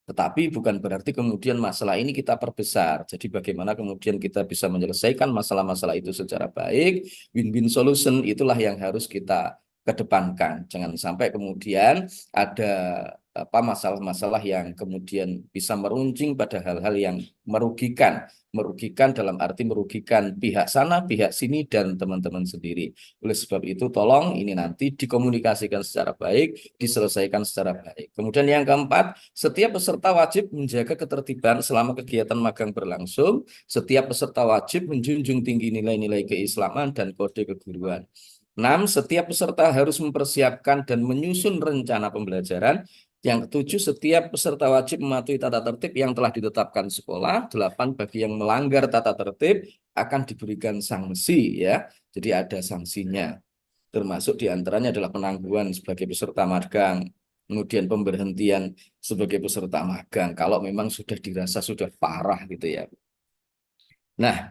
Speaker 11: Tetapi bukan berarti kemudian masalah ini kita perbesar. Jadi bagaimana kemudian kita bisa menyelesaikan masalah-masalah itu secara baik, win-win solution itulah yang harus kita kedepankan. Jangan sampai kemudian ada masalah-masalah yang kemudian bisa meruncing pada hal-hal yang merugikan. Merugikan dalam arti merugikan pihak sana, pihak sini, dan teman-teman sendiri. Oleh sebab itu, tolong ini nanti dikomunikasikan secara baik, diselesaikan secara baik. Kemudian yang keempat, setiap peserta wajib menjaga ketertiban selama kegiatan magang berlangsung. Setiap peserta wajib menjunjung tinggi nilai-nilai keislaman dan kode keguruan. 6. Setiap peserta harus mempersiapkan dan menyusun rencana pembelajaran. Yang ketujuh, setiap peserta wajib mematuhi tata tertib yang telah ditetapkan sekolah. 8. Bagi yang melanggar tata tertib akan diberikan sanksi ya. Jadi ada sanksinya. Termasuk diantaranya adalah penangguhan sebagai peserta magang, kemudian pemberhentian sebagai peserta magang kalau memang sudah dirasa sudah parah gitu ya. Nah,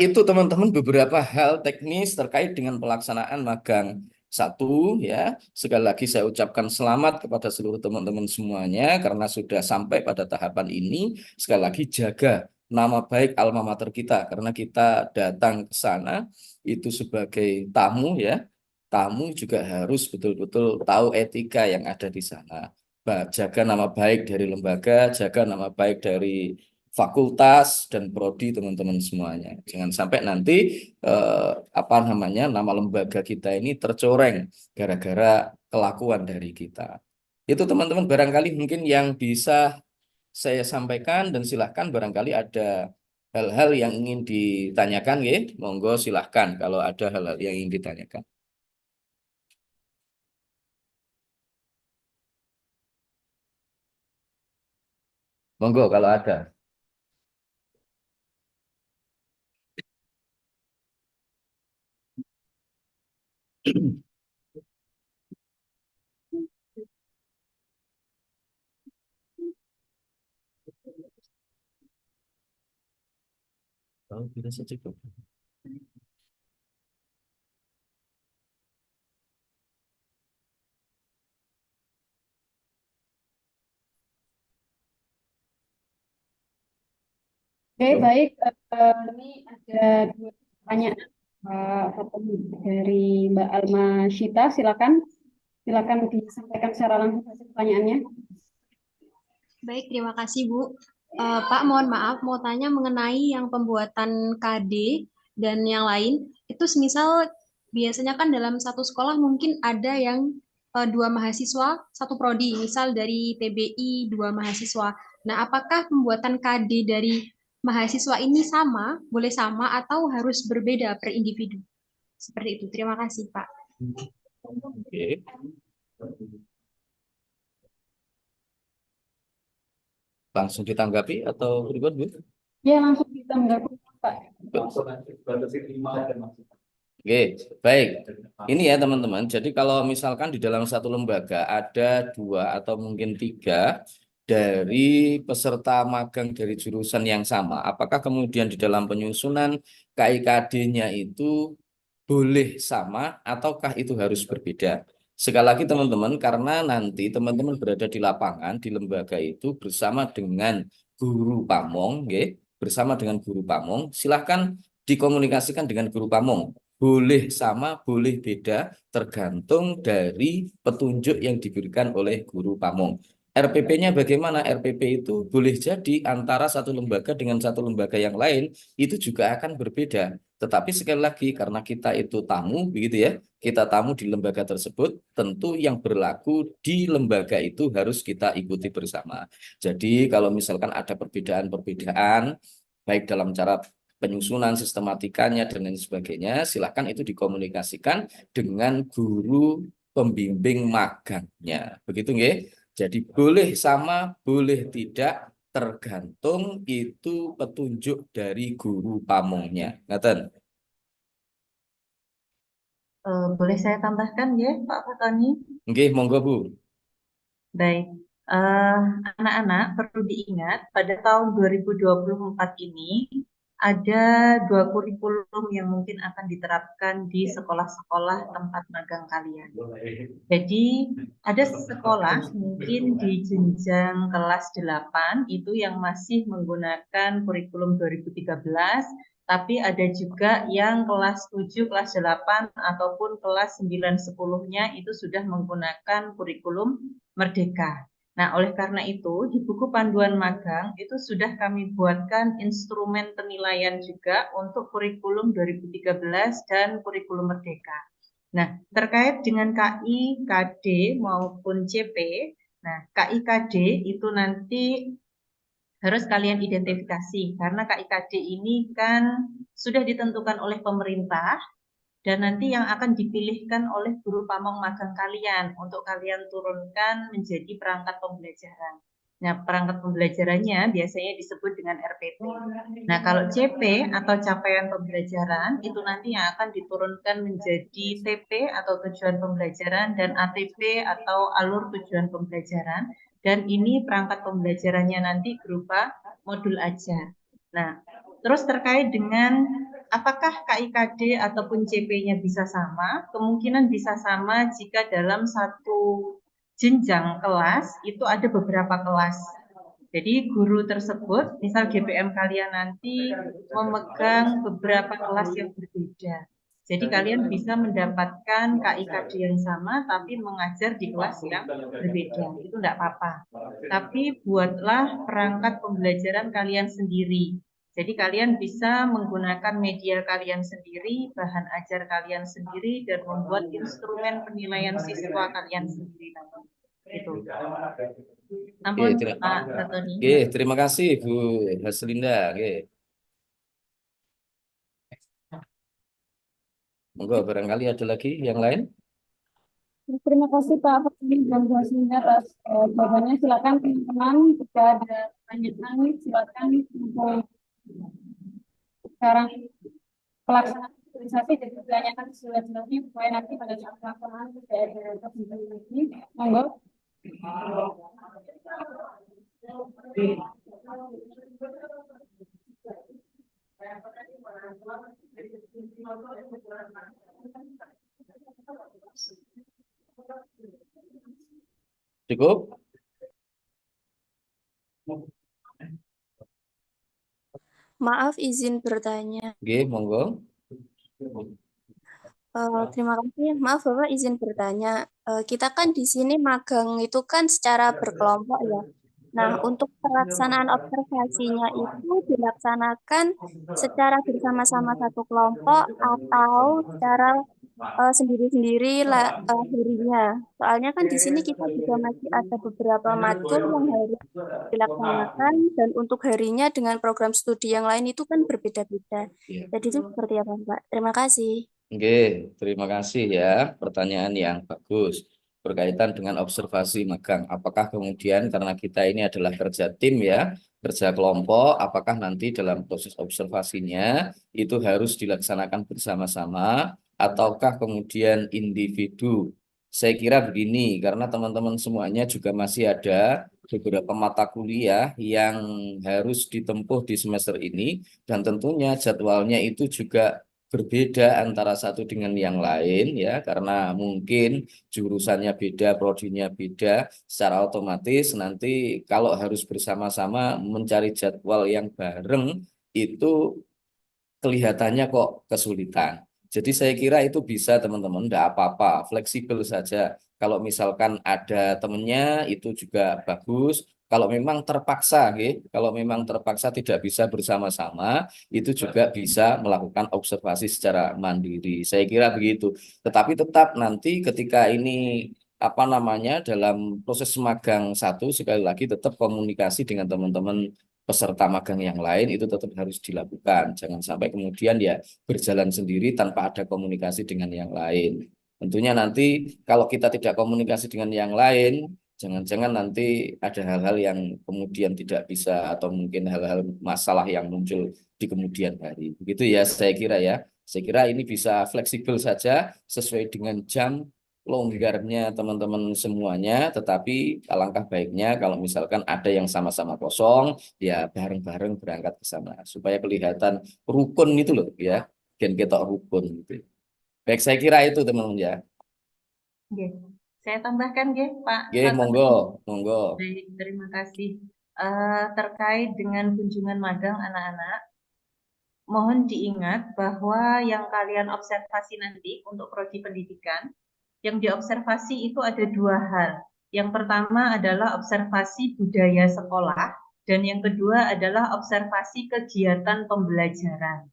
Speaker 11: itu teman-teman beberapa hal teknis terkait dengan pelaksanaan magang 1 ya. Sekali lagi saya ucapkan selamat kepada seluruh teman-teman semuanya karena sudah sampai pada tahapan ini. Sekali lagi jaga nama baik alma mater kita karena kita datang ke sana itu sebagai tamu ya. Tamu juga harus betul-betul tahu etika yang ada di sana. Jaga nama baik dari lembaga, jaga nama baik dari fakultas dan prodi teman-teman semuanya. Jangan sampai nanti nama lembaga kita ini tercoreng gara-gara kelakuan dari kita. Itu teman-teman barangkali mungkin yang bisa saya sampaikan dan silahkan barangkali ada hal-hal yang ingin ditanyakan ya. Monggo silahkan kalau ada hal-hal yang ingin ditanyakan. Monggo kalau ada. Kalau bisa cukup.
Speaker 7: Oke, baik. Ini ada 2 pertanyaan dari Mbak Alma Shita. Silakan disampaikan secara langsung hasil pertanyaannya.
Speaker 5: Baik, terima kasih Bu. Pak, mohon maaf, mau tanya mengenai yang pembuatan KD dan yang lain. Itu semisal biasanya kan dalam satu sekolah mungkin ada yang 2 mahasiswa, 1 prodi, misal dari PBI 2 mahasiswa. Nah, apakah pembuatan KD dari mahasiswa ini sama, boleh sama, atau harus berbeda per individu? Seperti itu. Terima kasih, Pak.
Speaker 8: Oke. Langsung ditanggapi atau berikut, Bu?
Speaker 7: Ya, langsung ditanggapi, Pak.
Speaker 11: Oke, baik. Ini ya teman-teman. Jadi kalau misalkan di dalam satu lembaga ada 2 atau mungkin 3 dari peserta magang dari jurusan yang sama, apakah kemudian di dalam penyusunan KIKD-nya itu boleh sama ataukah itu harus berbeda? Sekali lagi teman-teman, karena nanti teman-teman berada di lapangan, di lembaga itu bersama dengan guru pamong, bersama dengan guru pamong, silahkan dikomunikasikan dengan guru pamong. Boleh sama, boleh beda, tergantung dari petunjuk yang diberikan oleh guru pamong. RPP-nya bagaimana? RPP itu boleh jadi antara satu lembaga dengan satu lembaga yang lain, itu juga akan berbeda. Tetapi sekali lagi, karena kita itu tamu, begitu ya, kita tamu di lembaga tersebut, tentu yang berlaku di lembaga itu harus kita ikuti bersama. Jadi kalau misalkan ada perbedaan-perbedaan, baik dalam cara penyusunan sistematikanya dan lain sebagainya, silakan itu dikomunikasikan dengan guru pembimbing magangnya. Begitu nggih? Jadi boleh sama, boleh tidak, tergantung itu petunjuk dari guru pamongnya. Ngaten.
Speaker 9: Boleh saya tambahkan ya, Pak Fatoni?
Speaker 11: Nggih, monggo Bu.
Speaker 9: Baik, anak-anak perlu diingat pada tahun 2024 ini ada 2 kurikulum yang mungkin akan diterapkan di sekolah-sekolah tempat magang kalian. Jadi ada sekolah mungkin di jenjang kelas 8 itu yang masih menggunakan kurikulum 2013, tapi ada juga yang kelas 7, kelas 8, ataupun kelas 9, 10-nya itu sudah menggunakan kurikulum Merdeka. Nah, oleh karena itu, di buku panduan magang itu sudah kami buatkan instrumen penilaian juga untuk kurikulum 2013 dan kurikulum Merdeka. Nah, terkait dengan KI, KD maupun CP, nah KI, KD itu nanti harus kalian identifikasi karena KI, KD ini kan sudah ditentukan oleh pemerintah dan nanti yang akan dipilihkan oleh guru pamong magang kalian untuk kalian turunkan menjadi perangkat pembelajaran. Nah, perangkat pembelajarannya biasanya disebut dengan RPP. Nah, kalau CP atau capaian pembelajaran itu nanti yang akan diturunkan menjadi TP atau tujuan pembelajaran dan ATP atau alur tujuan pembelajaran. Dan ini perangkat pembelajarannya nanti berupa modul ajar. Nah, terus terkait dengan apakah KIKD ataupun CP-nya bisa sama? Kemungkinan bisa sama jika dalam satu jenjang kelas itu ada beberapa kelas. Jadi guru tersebut, misal GPM kalian nanti memegang beberapa kelas yang berbeda. Jadi kalian bisa mendapatkan KIKD yang sama tapi mengajar di kelas yang berbeda. Itu enggak apa-apa. Tapi buatlah perangkat pembelajaran kalian sendiri. Jadi kalian bisa menggunakan media kalian sendiri, bahan ajar kalian sendiri, dan membuat instrumen penilaian siswa kalian sendiri. Itu. Ampun, Pak Satoni.
Speaker 11: Terima kasih Bu Haslinda. Monggo, barangkali ada lagi yang lain.
Speaker 7: Terima kasih Pak dan Bu Haslinda atas jawabannya. Silakan teman-teman jika ada pertanyaan silakan untuk sekarang pelaksanaan sosialisasi dan ditanyakan sejelas-jelasnya supaya nanti pada saat pelaksanaan tidak ada kesempatan lagi. Monggo.
Speaker 11: Cukup?
Speaker 6: Maaf, izin bertanya.
Speaker 11: Monggo.
Speaker 6: Terima kasih. Maaf Bapak, izin bertanya. Kita kan di sini magang itu kan secara berkelompok ya. Nah, untuk pelaksanaan observasinya itu dilaksanakan secara bersama-sama satu kelompok atau secara sendiri-sendiri harinya. Soalnya kan di sini kita juga masih ada beberapa matkul yang harus dilaksanakan dan untuk harinya dengan program studi yang lain itu kan berbeda-beda. Jadi itu seperti apa, Pak? Terima kasih.
Speaker 11: Terima kasih ya, pertanyaan yang bagus berkaitan dengan observasi magang. Apakah kemudian karena kita ini adalah kerja tim ya, kerja kelompok, apakah nanti dalam proses observasinya itu harus dilaksanakan bersama-sama ataukah kemudian individu? Saya kira begini, karena teman-teman semuanya juga masih ada beberapa mata kuliah yang harus ditempuh di semester ini dan tentunya jadwalnya itu juga berbeda antara satu dengan yang lain ya, karena mungkin jurusannya beda, prodinya beda, secara otomatis nanti kalau harus bersama-sama mencari jadwal yang bareng itu kelihatannya kok kesulitan. Jadi saya kira itu bisa teman-teman, tidak apa-apa, fleksibel saja. Kalau misalkan ada temennya itu juga bagus. Kalau memang terpaksa, kalau memang terpaksa tidak bisa bersama-sama, itu juga bisa melakukan observasi secara mandiri. Saya kira begitu. Tetapi tetap nanti ketika ini apa namanya dalam proses magang satu sekali lagi tetap komunikasi dengan teman-teman peserta magang yang lain itu tetap harus dilakukan. Jangan sampai kemudian ya berjalan sendiri tanpa ada komunikasi dengan yang lain. Tentunya nanti kalau kita tidak komunikasi dengan yang lain, jangan-jangan nanti ada hal-hal yang kemudian tidak bisa atau mungkin hal-hal masalah yang muncul di kemudian hari. Begitu ya saya kira ya. Saya kira ini bisa fleksibel saja sesuai dengan jam longgarnya teman-teman semuanya, tetapi alangkah baiknya kalau misalkan ada yang sama-sama kosong, ya bareng-bareng berangkat ke sana supaya kelihatan rukun itu loh ya, gen ketok rukun gitu. Baik, saya kira itu teman-teman ya.
Speaker 9: Saya tambahkan Pak.
Speaker 11: Monggo.
Speaker 9: Baik, terima kasih. Terkait dengan kunjungan magang anak-anak, mohon diingat bahwa yang kalian observasi nanti untuk prodi pendidikan, yang diobservasi itu ada dua hal. Yang pertama adalah observasi budaya sekolah, dan yang kedua adalah observasi kegiatan pembelajaran.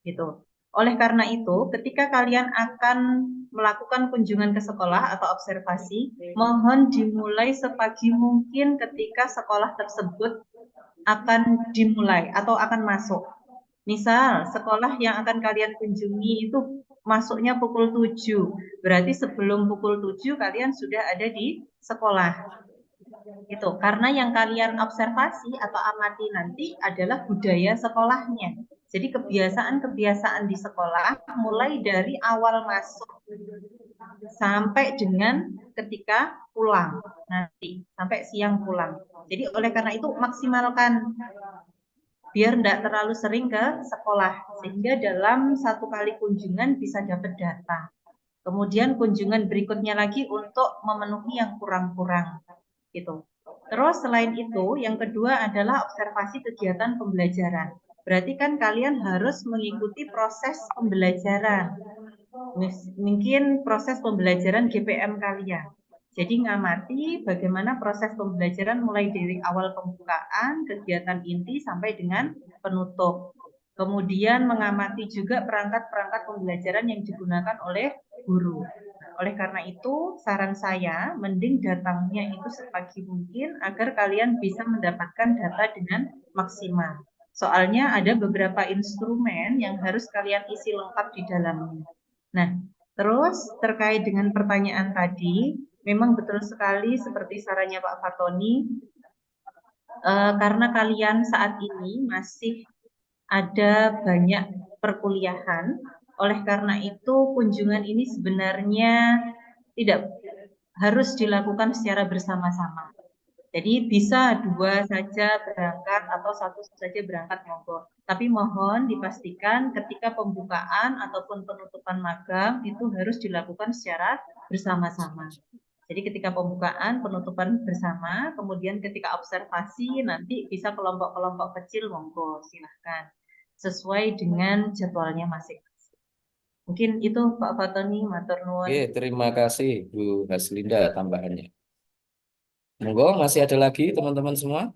Speaker 9: Gitu. Oleh karena itu, ketika kalian akan melakukan kunjungan ke sekolah atau observasi, mohon dimulai sepagi mungkin ketika sekolah tersebut akan dimulai atau akan masuk. Misal, sekolah yang akan kalian kunjungi itu masuknya pukul 7. Berarti sebelum pukul 7 kalian sudah ada di sekolah. Itu karena yang kalian observasi atau amati nanti adalah budaya sekolahnya. Jadi kebiasaan-kebiasaan di sekolah mulai dari awal masuk sampai dengan ketika pulang nanti, sampai siang pulang. Jadi oleh karena itu maksimalkan biar tidak terlalu sering ke sekolah, sehingga dalam satu kali kunjungan bisa dapat data. Kemudian kunjungan berikutnya lagi untuk memenuhi yang kurang-kurang. Gitu. Terus selain itu, yang kedua adalah observasi kegiatan pembelajaran. Berarti kan kalian harus mengikuti proses pembelajaran. Mungkin proses pembelajaran GPM kalian. Jadi ngamati bagaimana proses pembelajaran mulai dari awal pembukaan, kegiatan inti sampai dengan penutup. Kemudian mengamati juga perangkat-perangkat pembelajaran yang digunakan oleh guru. Oleh karena itu, saran saya mending datangnya itu sepagi mungkin agar kalian bisa mendapatkan data dengan maksimal. Soalnya ada beberapa instrumen yang harus kalian isi lengkap di dalamnya. Nah, terus terkait dengan pertanyaan tadi, memang betul sekali seperti sarannya Pak Fatoni, karena kalian saat ini masih ada banyak perkuliahan, oleh karena itu kunjungan ini sebenarnya tidak harus dilakukan secara bersama-sama. Jadi bisa dua saja berangkat atau satu saja berangkat monggo. Tapi mohon dipastikan ketika pembukaan ataupun penutupan magang itu harus dilakukan secara bersama-sama. Jadi ketika pembukaan, penutupan bersama, kemudian ketika observasi nanti bisa kelompok-kelompok kecil monggo silahkan. Sesuai dengan jadwalnya masing-masing. Mungkin itu Pak Fatoni, matur nuwun.
Speaker 11: Oke, terima kasih Bu Haslinda tambahannya. Monggo, masih ada lagi teman-teman semua?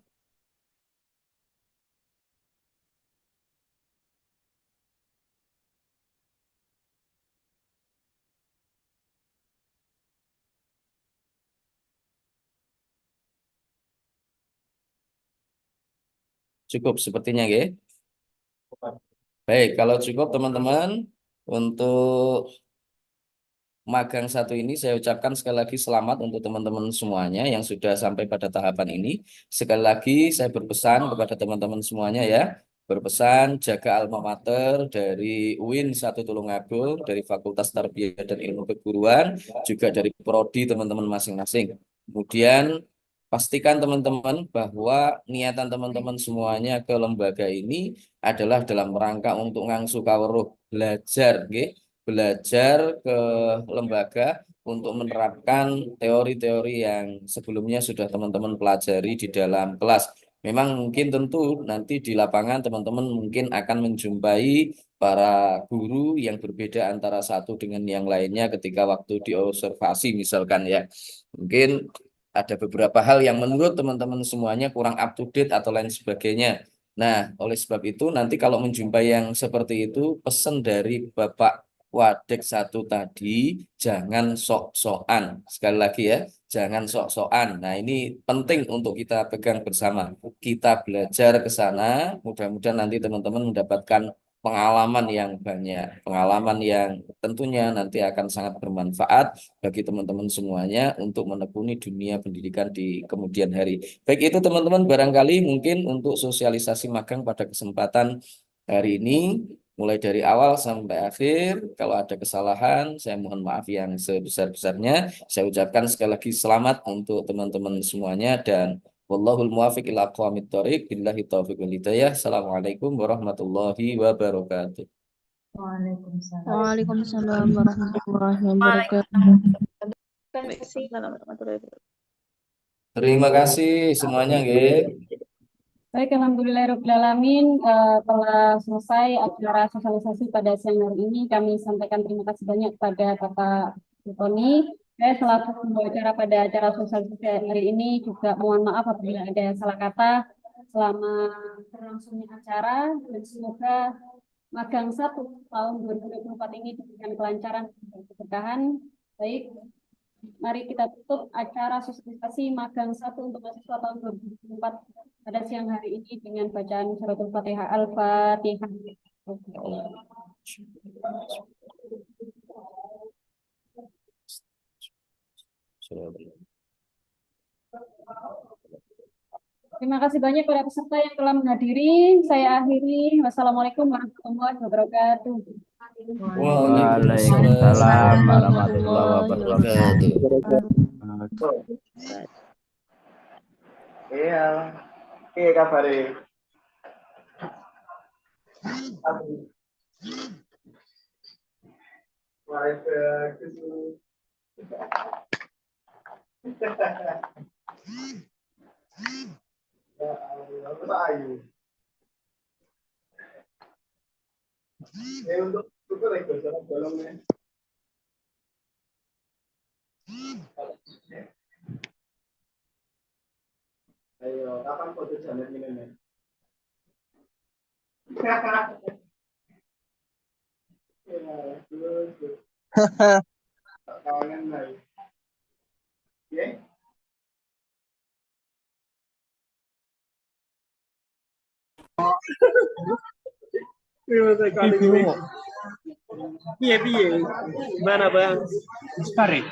Speaker 11: Cukup sepertinya, ya. Baik, kalau cukup teman-teman, untuk magang satu ini saya ucapkan sekali lagi selamat untuk teman-teman semuanya yang sudah sampai pada tahapan ini. Sekali lagi saya berpesan kepada teman-teman semuanya ya, berpesan jaga alma mater dari UIN 1 Tulungagung, dari Fakultas Tarbiyah dan Ilmu Keguruan, juga dari prodi teman-teman masing-masing. Kemudian pastikan teman-teman bahwa niatan teman-teman semuanya ke lembaga ini adalah dalam rangka untuk ngangsu kawruh belajar, nggih. Belajar ke lembaga untuk menerapkan teori-teori yang sebelumnya sudah teman-teman pelajari di dalam kelas. Memang mungkin tentu nanti di lapangan teman-teman mungkin akan menjumpai para guru yang berbeda antara satu dengan yang lainnya ketika waktu diobservasi misalkan ya. Mungkin ada beberapa hal yang menurut teman-teman semuanya kurang up to date atau lain sebagainya. Nah, oleh sebab itu nanti kalau menjumpai yang seperti itu, pesan dari Bapak Wadek 1 tadi, jangan sok-sokan. Sekali lagi ya, jangan sok-sokan. Nah, ini penting untuk kita pegang bersama. Kita belajar ke sana, mudah-mudahan nanti teman-teman mendapatkan pengalaman yang banyak. Pengalaman yang tentunya nanti akan sangat bermanfaat bagi teman-teman semuanya untuk menekuni dunia pendidikan di kemudian hari. Baik itu teman-teman, barangkali mungkin untuk sosialisasi magang pada kesempatan hari ini, mulai dari awal sampai akhir, kalau ada kesalahan, saya mohon maaf yang sebesar-besarnya. Saya ucapkan sekali lagi selamat untuk teman-teman semuanya dan wallahul muwaffiq ila aqwamit thoriq, billahi taufiq wal hidayah. Assalamualaikum warahmatullahi wabarakatuh.
Speaker 9: Waalaikumsalam.
Speaker 2: Waalaikumsalam warahmatullahi wabarakatuh.
Speaker 11: Terima kasih semuanya, nggih.
Speaker 7: Baik, alhamdulillahirrahmanirrahim. Telah selesai acara sosialisasi pada siang hari ini. Kami sampaikan terima kasih banyak kepada Bapak Tony. Saya selaku pembawa acara pada acara sosialisasi hari ini juga mohon maaf apabila ada salah kata selama berlangsungnya acara, dan semoga magang 1 tahun 2024 ini diberikan kelancaran dan keberkahan. Baik, mari kita tutup acara sosialisasi magang 1 untuk mahasiswa tahun 2024 pada siang hari ini dengan bacaan suratul Fatihah. Al-Fatihah. Terima kasih banyak kepada peserta yang telah menghadiri. Saya akhiri. Wassalamualaikum warahmatullahi wabarakatuh.
Speaker 12: Waalaikumsalam warahmatullahi wabarakatuh.
Speaker 4: Iya. Iya kabare. Ayo, kapan foto jalan ini nih? Kawangan nih. Oke. Piye, gimana bang?
Speaker 8: Tarik.